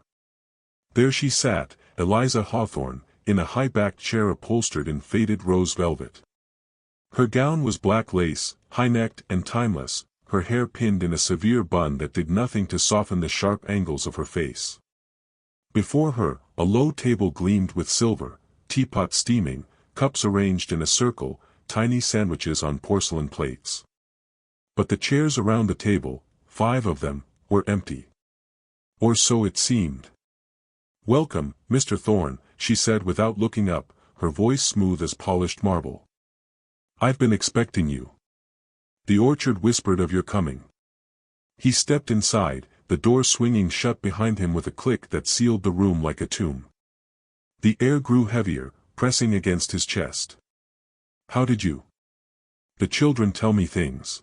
There she sat, Eliza Hawthorne, in a high-backed chair upholstered in faded rose velvet. Her gown was black lace, high-necked and timeless, her hair pinned in a severe bun that did nothing to soften the sharp angles of her face. Before her, a low table gleamed with silver, teapot steaming, cups arranged in a circle, tiny sandwiches on porcelain plates. But the chairs around the table, 5 of them, were empty. Or so it seemed. "Welcome, Mr. Thorne," she said without looking up, her voice smooth as polished marble. "I've been expecting you. The orchard whispered of your coming." He stepped inside, the door swinging shut behind him with a click that sealed the room like a tomb. The air grew heavier, pressing against his chest. "How did you? The children tell me things."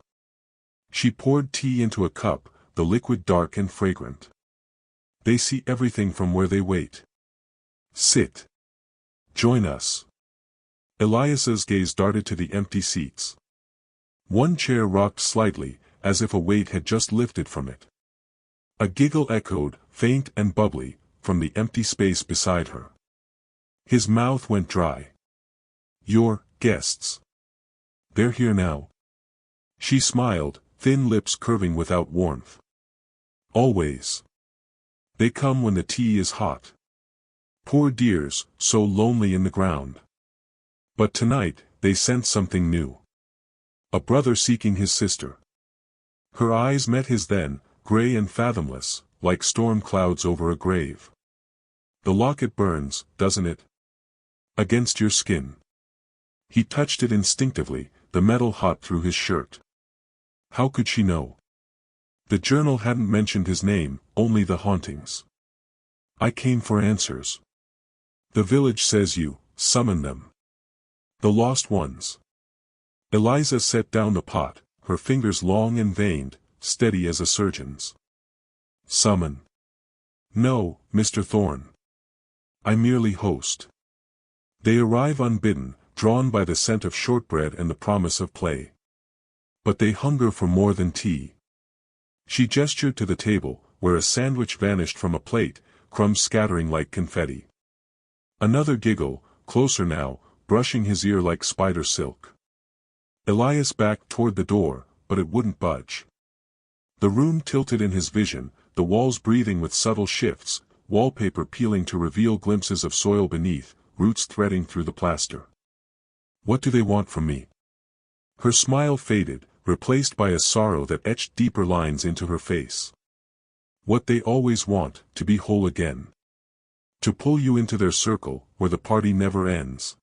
She poured tea into a cup, the liquid dark and fragrant. "They see everything from where they wait. Sit. Join us." Elias's gaze darted to the empty seats. One chair rocked slightly, as if a weight had just lifted from it. A giggle echoed, faint and bubbly, from the empty space beside her. His mouth went dry. "Your guests. They're here now." She smiled, thin lips curving without warmth. "Always. They come when the tea is hot. Poor dears, so lonely in the ground. But tonight, they sent something new. A brother seeking his sister." Her eyes met his then, gray and fathomless, like storm clouds over a grave. "The locket burns, doesn't it? Against your skin." He touched it instinctively, the metal hot through his shirt. How could she know? The journal hadn't mentioned his name, only the hauntings. "I came for answers. The village says you summon them. The lost ones." Eliza set down the pot, her fingers long and veined, steady as a surgeon's. "Summon? No, Mr. Thorne. I merely host. They arrive unbidden, drawn by the scent of shortbread and the promise of play. But they hunger for more than tea." She gestured to the table, where a sandwich vanished from a plate, crumbs scattering like confetti. Another giggle, closer now, brushing his ear like spider silk. Elias backed toward the door, but it wouldn't budge. The room tilted in his vision, the walls breathing with subtle shifts, wallpaper peeling to reveal glimpses of soil beneath, roots threading through the plaster. "What do they want from me?" Her smile faded, replaced by a sorrow that etched deeper lines into her face. "What they always want, to be whole again. To pull you into their circle, where the party never ends."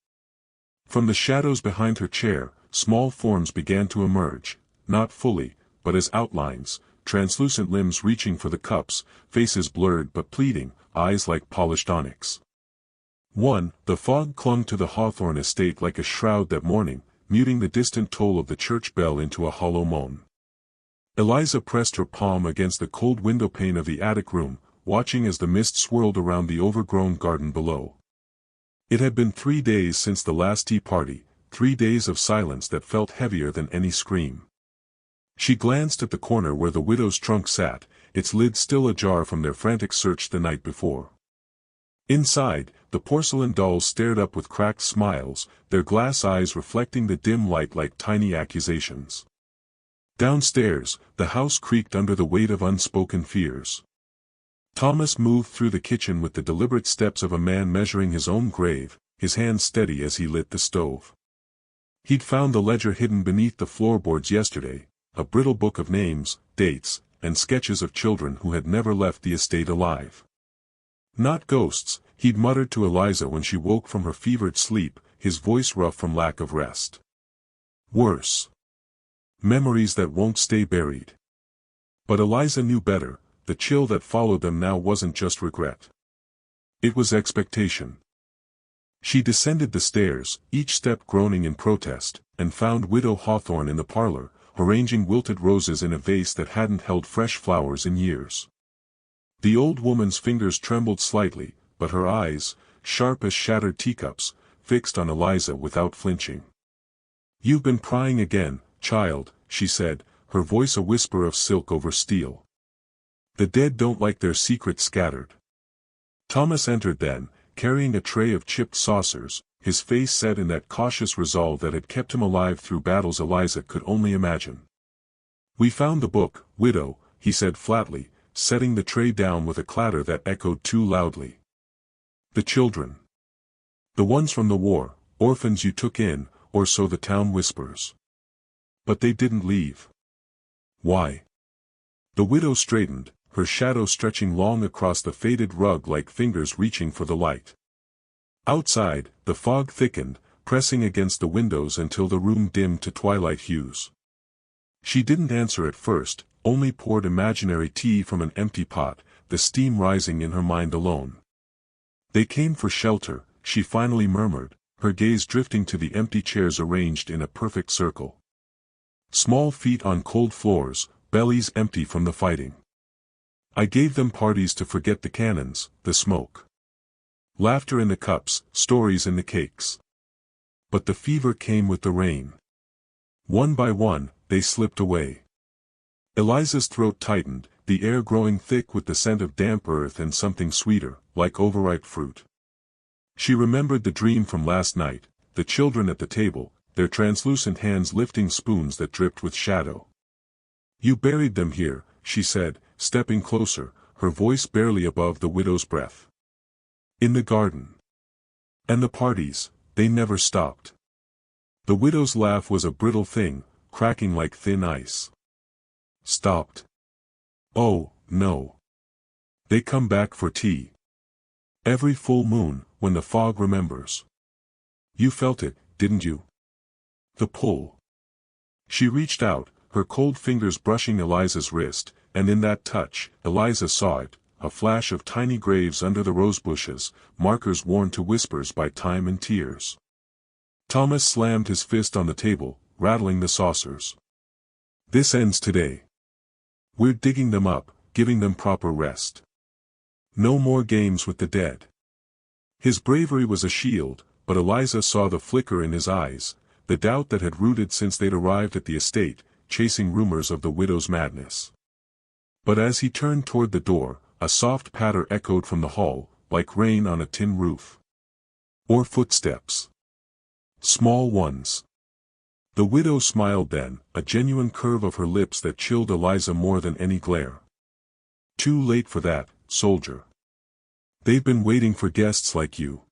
From the shadows behind her chair, small forms began to emerge, not fully, but as outlines, translucent limbs reaching for the cups, faces blurred but pleading, eyes like polished onyx. The fog clung to the Hawthorne estate like a shroud that morning, muting the distant toll of the church bell into a hollow moan. Eliza pressed her palm against the cold windowpane of the attic room, watching as the mist swirled around the overgrown garden below. It had been 3 days since the last tea party, 3 days of silence that felt heavier than any scream. She glanced at the corner where the widow's trunk sat, its lid still ajar from their frantic search the night before. Inside, the porcelain dolls stared up with cracked smiles, their glass eyes reflecting the dim light like tiny accusations. Downstairs, the house creaked under the weight of unspoken fears. Thomas moved through the kitchen with the deliberate steps of a man measuring his own grave, his hand steady as he lit the stove. He'd found the ledger hidden beneath the floorboards yesterday, a brittle book of names, dates, and sketches of children who had never left the estate alive. "Not ghosts," he'd muttered to Eliza when she woke from her fevered sleep, his voice rough from lack of rest. "Worse. Memories that won't stay buried." But Eliza knew better, the chill that followed them now wasn't just regret. It was expectation. She descended the stairs, each step groaning in protest, and found Widow Hawthorne in the parlor, arranging wilted roses in a vase that hadn't held fresh flowers in years. The old woman's fingers trembled slightly, but her eyes, sharp as shattered teacups, fixed on Eliza without flinching. "You've been prying again, child," she said, her voice a whisper of silk over steel. "The dead don't like their secrets scattered." Thomas entered then, carrying a tray of chipped saucers, his face set in that cautious resolve that had kept him alive through battles Eliza could only imagine. "We found the book, widow," he said flatly, setting the tray down with a clatter that echoed too loudly. "The children. The ones from the war, orphans you took in, or so the town whispers. But they didn't leave." "Why?" The widow straightened, her shadow stretching long across the faded rug like fingers reaching for the light. Outside, the fog thickened, pressing against the windows until the room dimmed to twilight hues. She didn't answer at first, only poured imaginary tea from an empty pot, the steam rising in her mind alone. "They came for shelter," she finally murmured, her gaze drifting to the empty chairs arranged in a perfect circle. Small feet on cold floors, bellies empty from the fighting. "I gave them parties to forget the cannons, the smoke. Laughter in the cups, stories in the cakes. But the fever came with the rain. One by one, they slipped away. Eliza's throat tightened, the air growing thick with the scent of damp earth and something sweeter, like overripe fruit. She remembered the dream from last night, the children at the table, their translucent hands lifting spoons that dripped with shadow. "You buried them here," she said, stepping closer, her voice barely above the widow's breath. "In the garden. And the parties, they never stopped." The widow's laugh was a brittle thing, cracking like thin ice. "Stopped? Oh, no. They come back for tea. Every full moon, when the fog remembers. You felt it, didn't you? The pull." She reached out, her cold fingers brushing Eliza's wrist, and in that touch, Eliza saw it, a flash of tiny graves under the rosebushes, markers worn to whispers by time and tears. Thomas slammed his fist on the table, rattling the saucers. "This ends today. We're digging them up, giving them proper rest. No more games with the dead." His bravery was a shield, but Eliza saw the flicker in his eyes, the doubt that had rooted since they'd arrived at the estate, chasing rumors of the widow's madness. But as he turned toward the door, a soft patter echoed from the hall, like rain on a tin roof. Or footsteps. Small ones. The widow smiled then, a genuine curve of her lips that chilled Eliza more than any glare. "Too late for that, soldier. They've been waiting for guests like you."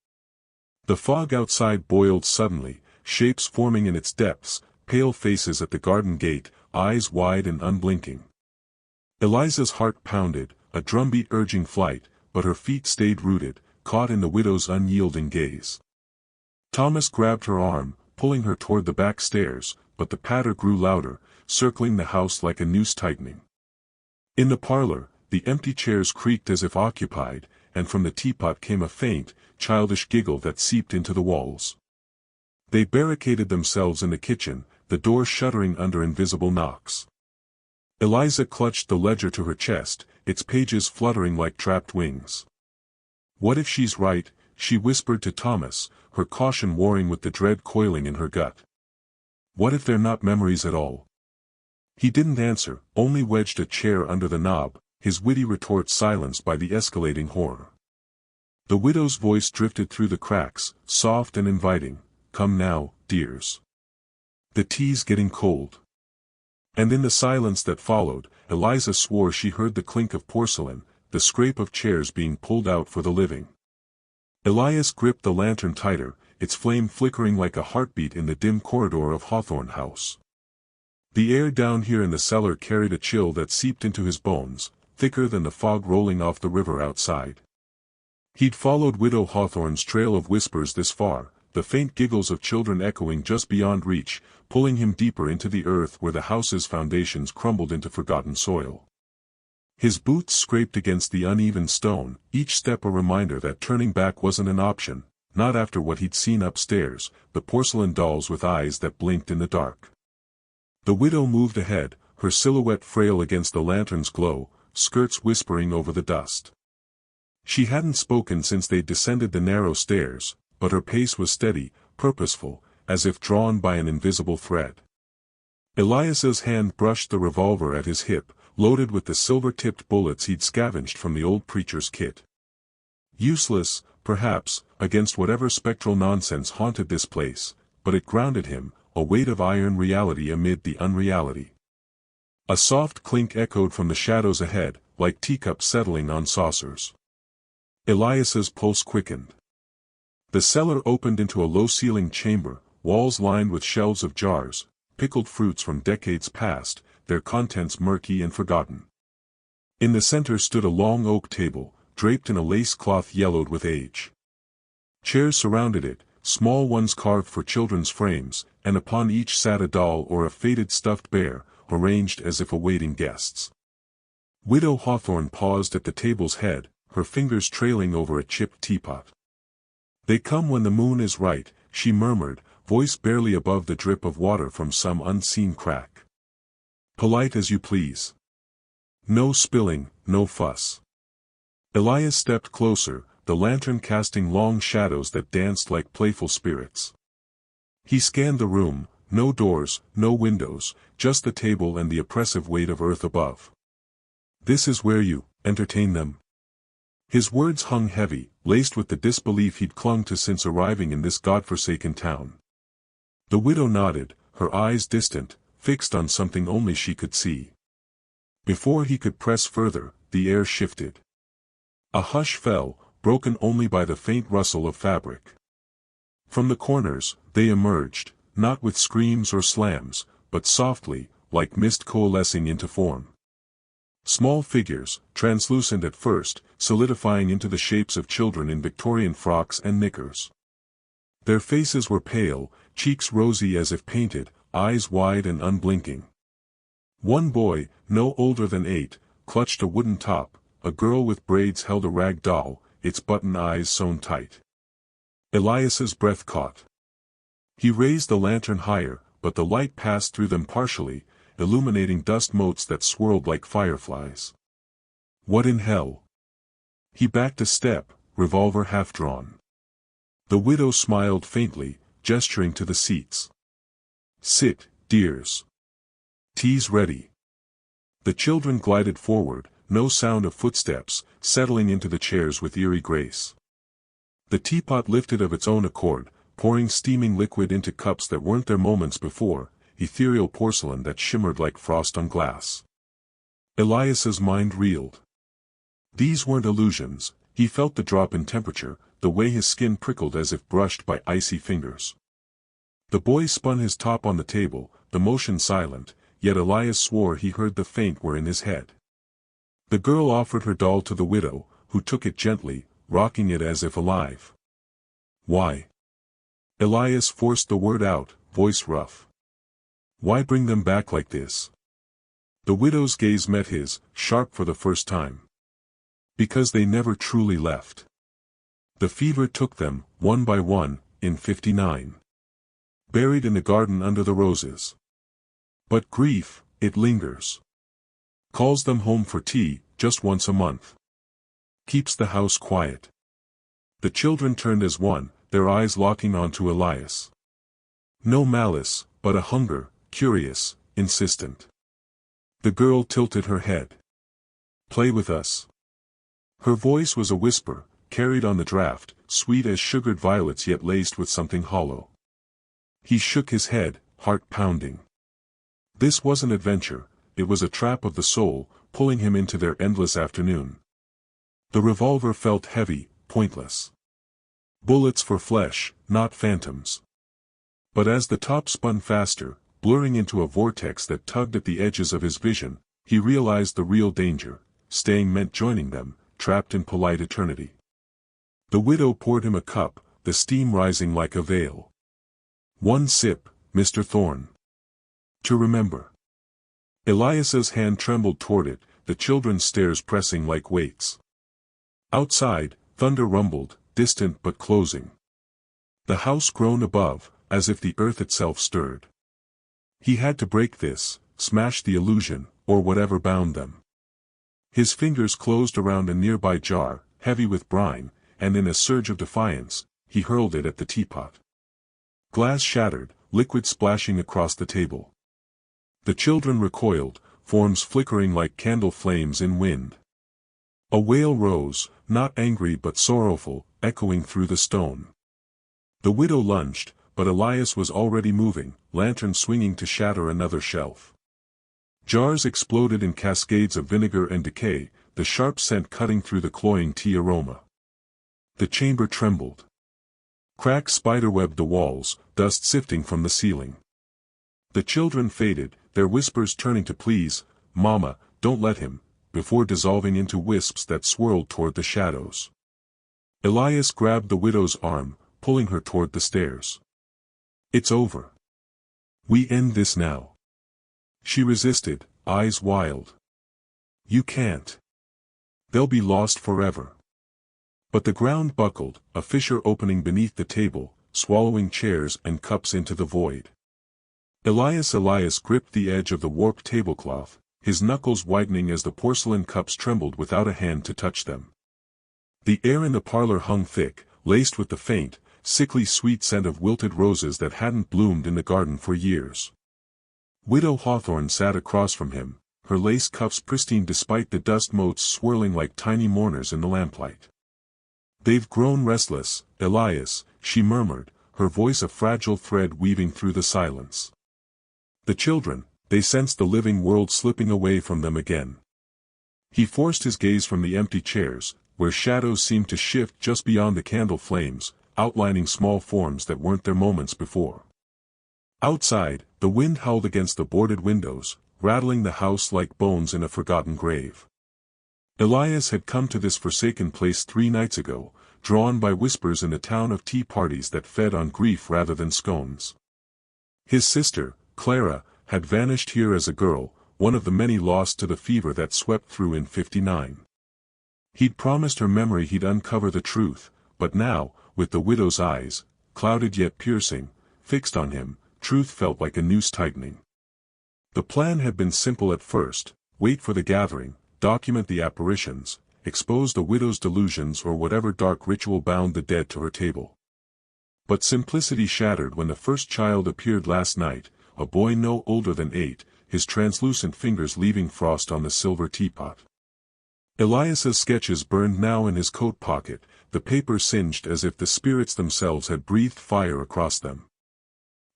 The fog outside boiled suddenly, shapes forming in its depths, pale faces at the garden gate, eyes wide and unblinking. Eliza's heart pounded, a drumbeat urging flight, but her feet stayed rooted, caught in the widow's unyielding gaze. Thomas grabbed her arm, pulling her toward the back stairs, but the patter grew louder, circling the house like a noose tightening. In the parlor, the empty chairs creaked as if occupied, and from the teapot came a faint, childish giggle that seeped into the walls. They barricaded themselves in the kitchen, the door shuttering under invisible knocks. Eliza clutched the ledger to her chest, its pages fluttering like trapped wings. "What if she's right?" she whispered to Thomas, her caution warring with the dread coiling in her gut. "What if they're not memories at all?" He didn't answer, only wedged a chair under the knob, his witty retort silenced by the escalating horror. The widow's voice drifted through the cracks, soft and inviting. "Come now, dears. The tea's getting cold." And in the silence that followed, Eliza swore she heard the clink of porcelain, the scrape of chairs being pulled out for the living. Elias gripped the lantern tighter, its flame flickering like a heartbeat in the dim corridor of Hawthorne House. The air down here in the cellar carried a chill that seeped into his bones, thicker than the fog rolling off the river outside. He'd followed Widow Hawthorne's trail of whispers this far, the faint giggles of children echoing just beyond reach, pulling him deeper into the earth where the house's foundations crumbled into forgotten soil. His boots scraped against the uneven stone, each step a reminder that turning back wasn't an option, not after what he'd seen upstairs, the porcelain dolls with eyes that blinked in the dark. The widow moved ahead, her silhouette frail against the lantern's glow, skirts whispering over the dust. She hadn't spoken since they'd descended the narrow stairs, but her pace was steady, purposeful, as if drawn by an invisible thread. Elias's hand brushed the revolver at his hip, loaded with the silver-tipped bullets he'd scavenged from the old preacher's kit. Useless, perhaps, against whatever spectral nonsense haunted this place, but it grounded him, a weight of iron reality amid the unreality. A soft clink echoed from the shadows ahead, like teacups settling on saucers. Elias's pulse quickened. The cellar opened into a low-ceilinged chamber, walls lined with shelves of jars, pickled fruits from decades past, their contents murky and forgotten. In the center stood a long oak table, draped in a lace cloth yellowed with age. Chairs surrounded it, small ones carved for children's frames, and upon each sat a doll or a faded stuffed bear, arranged as if awaiting guests. Widow Hawthorne paused at the table's head, her fingers trailing over a chipped teapot. "They come when the moon is right," she murmured, voice barely above the drip of water from some unseen crack. "Polite as you please. No spilling, no fuss." Elias stepped closer, the lantern casting long shadows that danced like playful spirits. He scanned the room, no doors, no windows, just the table and the oppressive weight of earth above. This is where you entertain them? His words hung heavy, laced with the disbelief he'd clung to since arriving in this godforsaken town. The widow nodded, her eyes distant, fixed on something only she could see. Before he could press further, the air shifted. A hush fell, broken only by the faint rustle of fabric. From the corners, they emerged, not with screams or slams, but softly, like mist coalescing into form. Small figures, translucent at first, solidifying into the shapes of children in Victorian frocks and knickers. Their faces were pale, cheeks rosy as if painted, eyes wide and unblinking. One boy, no older than 8, clutched a wooden top, a girl with braids held a rag doll, its button eyes sewn tight. Elias's breath caught. He raised the lantern higher, but the light passed through them partially, illuminating dust motes that swirled like fireflies. What in hell? He backed a step, revolver half drawn. The widow smiled faintly, gesturing to the seats. Sit, dears. Tea's ready. The children glided forward, no sound of footsteps, settling into the chairs with eerie grace. The teapot lifted of its own accord, pouring steaming liquid into cups that weren't there moments before, ethereal porcelain that shimmered like frost on glass. Elias's mind reeled. These weren't illusions, he felt the drop in temperature, the way his skin prickled as if brushed by icy fingers. The boy spun his top on the table, the motion silent, yet Elias swore he heard the faint whir in his head. The girl offered her doll to the widow, who took it gently, rocking it as if alive. Why? Elias forced the word out, voice rough. Why bring them back like this? The widow's gaze met his, sharp for the first time. Because they never truly left. The fever took them, one by one, in 59. Buried in the garden under the roses. But grief, it lingers. Calls them home for tea, just once a month. Keeps the house quiet. The children turned as one, their eyes locking onto Elias. No malice, but a hunger, curious, insistent. The girl tilted her head. Play with us. Her voice was a whisper, carried on the draft, sweet as sugared violets yet laced with something hollow. He shook his head, heart pounding. This wasn't adventure, it was a trap of the soul, pulling him into their endless afternoon. The revolver felt heavy, pointless. Bullets for flesh, not phantoms. But as the top spun faster, blurring into a vortex that tugged at the edges of his vision, he realized the real danger. Staying meant joining them, trapped in polite eternity. The widow poured him a cup, the steam rising like a veil. One sip, Mr. Thorne. To remember. Elias's hand trembled toward it, the children's stares pressing like weights. Outside, thunder rumbled, distant but closing. The house groaned above, as if the earth itself stirred. He had to break this, smash the illusion, or whatever bound them. His fingers closed around a nearby jar, heavy with brine, and in a surge of defiance, he hurled it at the teapot. Glass shattered, liquid splashing across the table. The children recoiled, forms flickering like candle flames in wind. A wail rose, not angry but sorrowful, echoing through the stone. The widow lunged, but Elias was already moving, lantern swinging to shatter another shelf. Jars exploded in cascades of vinegar and decay, the sharp scent cutting through the cloying tea aroma. The chamber trembled. Cracks spiderwebbed the walls, dust sifting from the ceiling. The children faded, their whispers turning to please, "Mama, don't let him," before dissolving into wisps that swirled toward the shadows. Elias grabbed the widow's arm, pulling her toward the stairs. "It's over. We end this now." She resisted, eyes wild. "You can't. They'll be lost forever." But the ground buckled, a fissure opening beneath the table, swallowing chairs and cups into the void. Elias gripped the edge of the warped tablecloth, his knuckles whitening as the porcelain cups trembled without a hand to touch them. The air in the parlor hung thick, laced with the faint, sickly sweet scent of wilted roses that hadn't bloomed in the garden for years. Widow Hawthorne sat across from him, her lace cuffs pristine despite the dust motes swirling like tiny mourners in the lamplight. "They've grown restless, Elias," she murmured, her voice a fragile thread weaving through the silence. "The children, they sensed the living world slipping away from them again." He forced his gaze from the empty chairs, where shadows seemed to shift just beyond the candle flames, outlining small forms that weren't there moments before. Outside, the wind howled against the boarded windows, rattling the house like bones in a forgotten grave. Elias had come to this forsaken place 3 nights ago, drawn by whispers in the town of tea parties that fed on grief rather than scones. His sister, Clara, had vanished here as a girl, one of the many lost to the fever that swept through in '59. He'd promised her memory he'd uncover the truth, but now, with the widow's eyes, clouded yet piercing, fixed on him, truth felt like a noose tightening. The plan had been simple at first: wait for the gathering, document the apparitions, expose the widow's delusions or whatever dark ritual bound the dead to her table. But simplicity shattered when the first child appeared last night, a boy no older than 8, his translucent fingers leaving frost on the silver teapot. Elias's sketches burned now in his coat pocket, the paper singed as if the spirits themselves had breathed fire across them.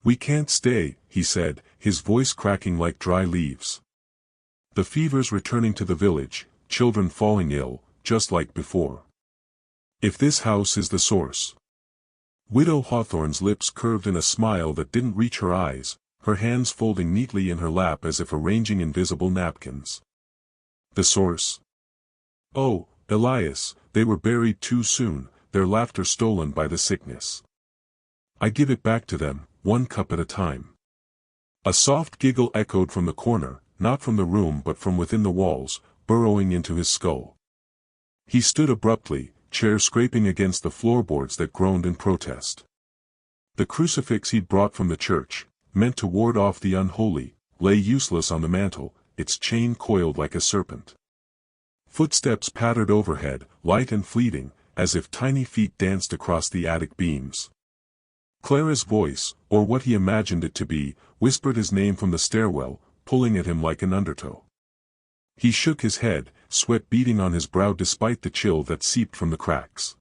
"We can't stay," he said, his voice cracking like dry leaves. "The fever's returning to the village, children falling ill, just like before. If this house is the source." Widow Hawthorne's lips curved in a smile that didn't reach her eyes, her hands folding neatly in her lap as if arranging invisible napkins. "The source? Oh, Elias, they were buried too soon, their laughter stolen by the sickness. I give it back to them, one cup at a time." A soft giggle echoed from the corner, not from the room but from within the walls, burrowing into his skull. He stood abruptly, chair scraping against the floorboards that groaned in protest. The crucifix he'd brought from the church, meant to ward off the unholy, lay useless on the mantel, its chain coiled like a serpent. Footsteps pattered overhead, light and fleeting, as if tiny feet danced across the attic beams. Clara's voice, or what he imagined it to be, whispered his name from the stairwell, pulling at him like an undertow. He shook his head, sweat beading on his brow despite the chill that seeped from the cracks.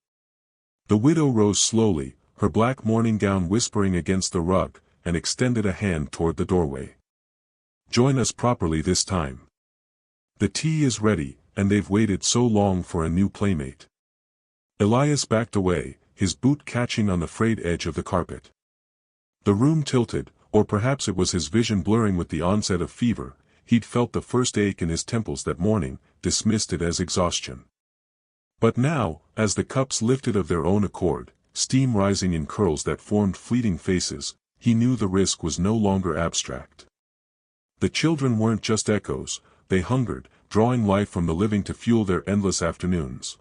The widow rose slowly, her black morning gown whispering against the rug, and extended a hand toward the doorway. "Join us properly this time. The tea is ready, and they've waited so long for a new playmate." Elias backed away, his boot catching on the frayed edge of the carpet. The room tilted, or perhaps it was his vision blurring with the onset of fever. He'd felt the first ache in his temples that morning, dismissed it as exhaustion. But now, as the cups lifted of their own accord, steam rising in curls that formed fleeting faces, he knew the risk was no longer abstract. The children weren't just echoes, they hungered, drawing life from the living to fuel their endless afternoons.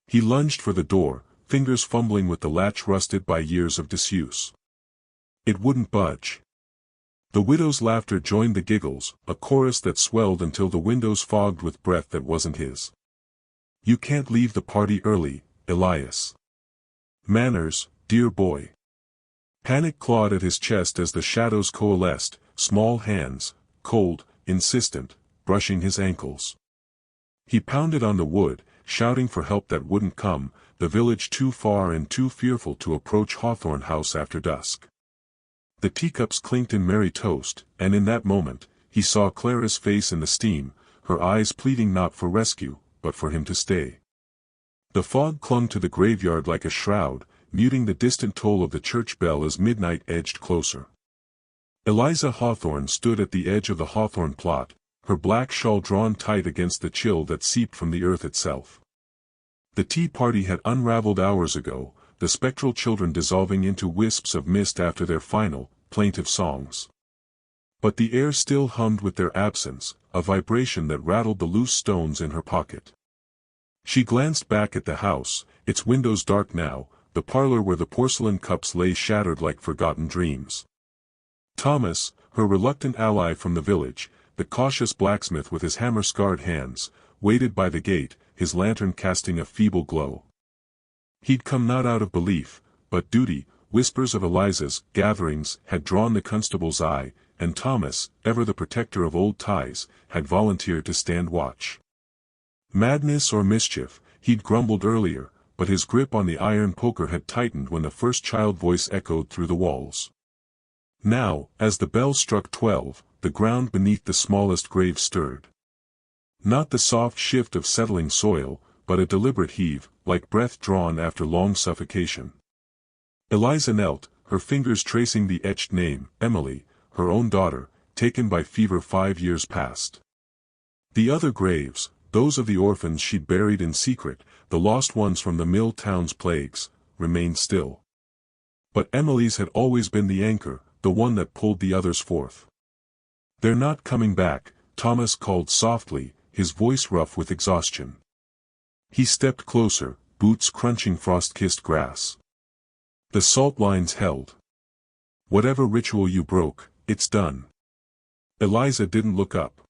He lunged for the door, fingers fumbling with the latch rusted by years of disuse. It wouldn't budge. The widow's laughter joined the giggles, a chorus that swelled until the windows fogged with breath that wasn't his. "You can't leave the party early, Elias. Manners, dear boy." Panic clawed at his chest as the shadows coalesced, small hands, cold, insistent, brushing his ankles. He pounded on the wood, shouting for help that wouldn't come, the village too far and too fearful to approach Hawthorne House after dusk. The teacups clinked in merry toast, and in that moment, he saw Clara's face in the steam, her eyes pleading not for rescue, but for him to stay. The fog clung to the graveyard like a shroud, muting the distant toll of the church bell as midnight edged closer. Eliza Hawthorne stood at the edge of the Hawthorne plot, her black shawl drawn tight against the chill that seeped from the earth itself. The tea party had unraveled hours ago, the spectral children dissolving into wisps of mist after their final, plaintive songs. But the air still hummed with their absence, a vibration that rattled the loose stones in her pocket. She glanced back at the house, its windows dark now, the parlor where the porcelain cups lay shattered like forgotten dreams. Thomas, her reluctant ally from the village, the cautious blacksmith with his hammer-scarred hands, waited by the gate, his lantern casting a feeble glow. He'd come not out of belief, but duty, whispers of Eliza's gatherings had drawn the constable's eye, and Thomas, ever the protector of old ties, had volunteered to stand watch. Madness or mischief, he'd grumbled earlier, but his grip on the iron poker had tightened when the first child voice echoed through the walls. Now, as the bell struck 12, the ground beneath the smallest grave stirred. Not the soft shift of settling soil, but a deliberate heave, like breath drawn after long suffocation. Eliza knelt, her fingers tracing the etched name, Emily, her own daughter, taken by fever 5 years past. The other graves, those of the orphans she'd buried in secret, the lost ones from the mill town's plagues, remained still. But Emily's had always been the anchor, the one that pulled the others forth. "They're not coming back," Thomas called softly, his voice rough with exhaustion. He stepped closer, boots crunching frost-kissed grass. The salt lines held. "Whatever ritual you broke, it's done." Eliza didn't look up.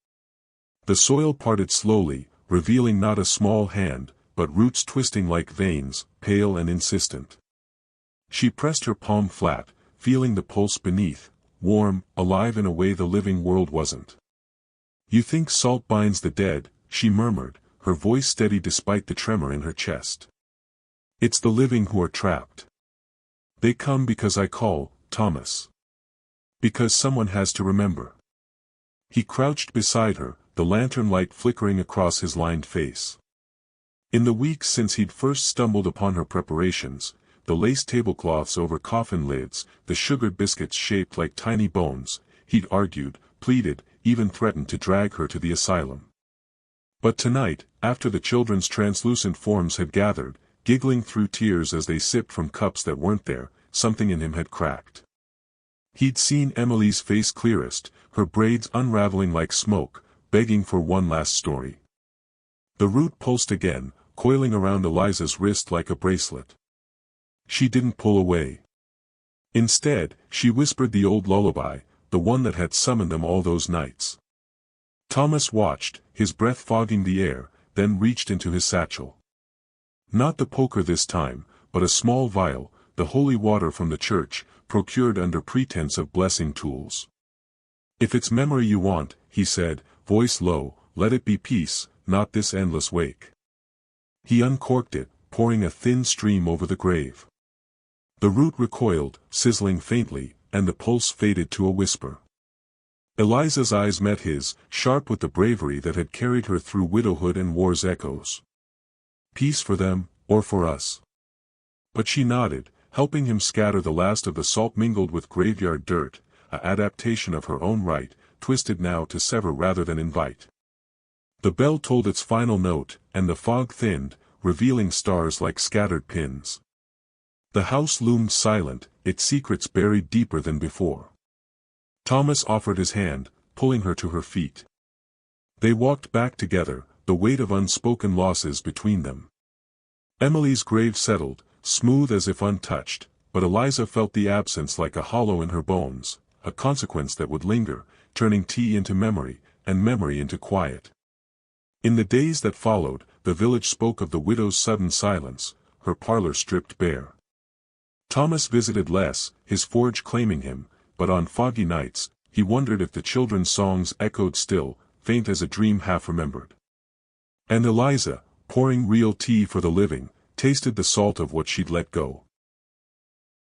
The soil parted slowly, revealing not a small hand, but roots twisting like veins, pale and insistent. She pressed her palm flat, feeling the pulse beneath, warm, alive in a way the living world wasn't. "You think salt binds the dead," she murmured, her voice steady despite the tremor in her chest. "It's the living who are trapped. They come because I call, Thomas. Because someone has to remember." He crouched beside her, the lantern light flickering across his lined face. In the weeks since he'd first stumbled upon her preparations, the lace tablecloths over coffin lids, the sugared biscuits shaped like tiny bones, he'd argued, pleaded, even threatened to drag her to the asylum. But tonight, after the children's translucent forms had gathered, giggling through tears as they sipped from cups that weren't there, something in him had cracked. He'd seen Emily's face clearest, her braids unraveling like smoke, begging for one last story. The root pulsed again, coiling around Eliza's wrist like a bracelet. She didn't pull away. Instead, she whispered the old lullaby, the one that had summoned them all those nights. Thomas watched, his breath fogging the air, then reached into his satchel. Not the poker this time, but a small vial, the holy water from the church, procured under pretense of blessing tools. "If it's memory you want," he said, voice low, "let it be peace, not this endless wake." He uncorked it, pouring a thin stream over the grave. The root recoiled, sizzling faintly, and the pulse faded to a whisper. Eliza's eyes met his, sharp with the bravery that had carried her through widowhood and war's echoes. "Peace for them, or for us?" But she nodded, helping him scatter the last of the salt mingled with graveyard dirt, a adaptation of her own right, twisted now to sever rather than invite. The bell tolled its final note, and the fog thinned, revealing stars like scattered pins. The house loomed silent, its secrets buried deeper than before. Thomas offered his hand, pulling her to her feet. They walked back together, the weight of unspoken losses between them. Emily's grave settled, smooth as if untouched, but Eliza felt the absence like a hollow in her bones, a consequence that would linger, turning tea into memory, and memory into quiet. In the days that followed, the village spoke of the widow's sudden silence, her parlor stripped bare. Thomas visited less, his forge claiming him, but on foggy nights, he wondered if the children's songs echoed still, faint as a dream half-remembered. And Eliza, pouring real tea for the living, tasted the salt of what she'd let go.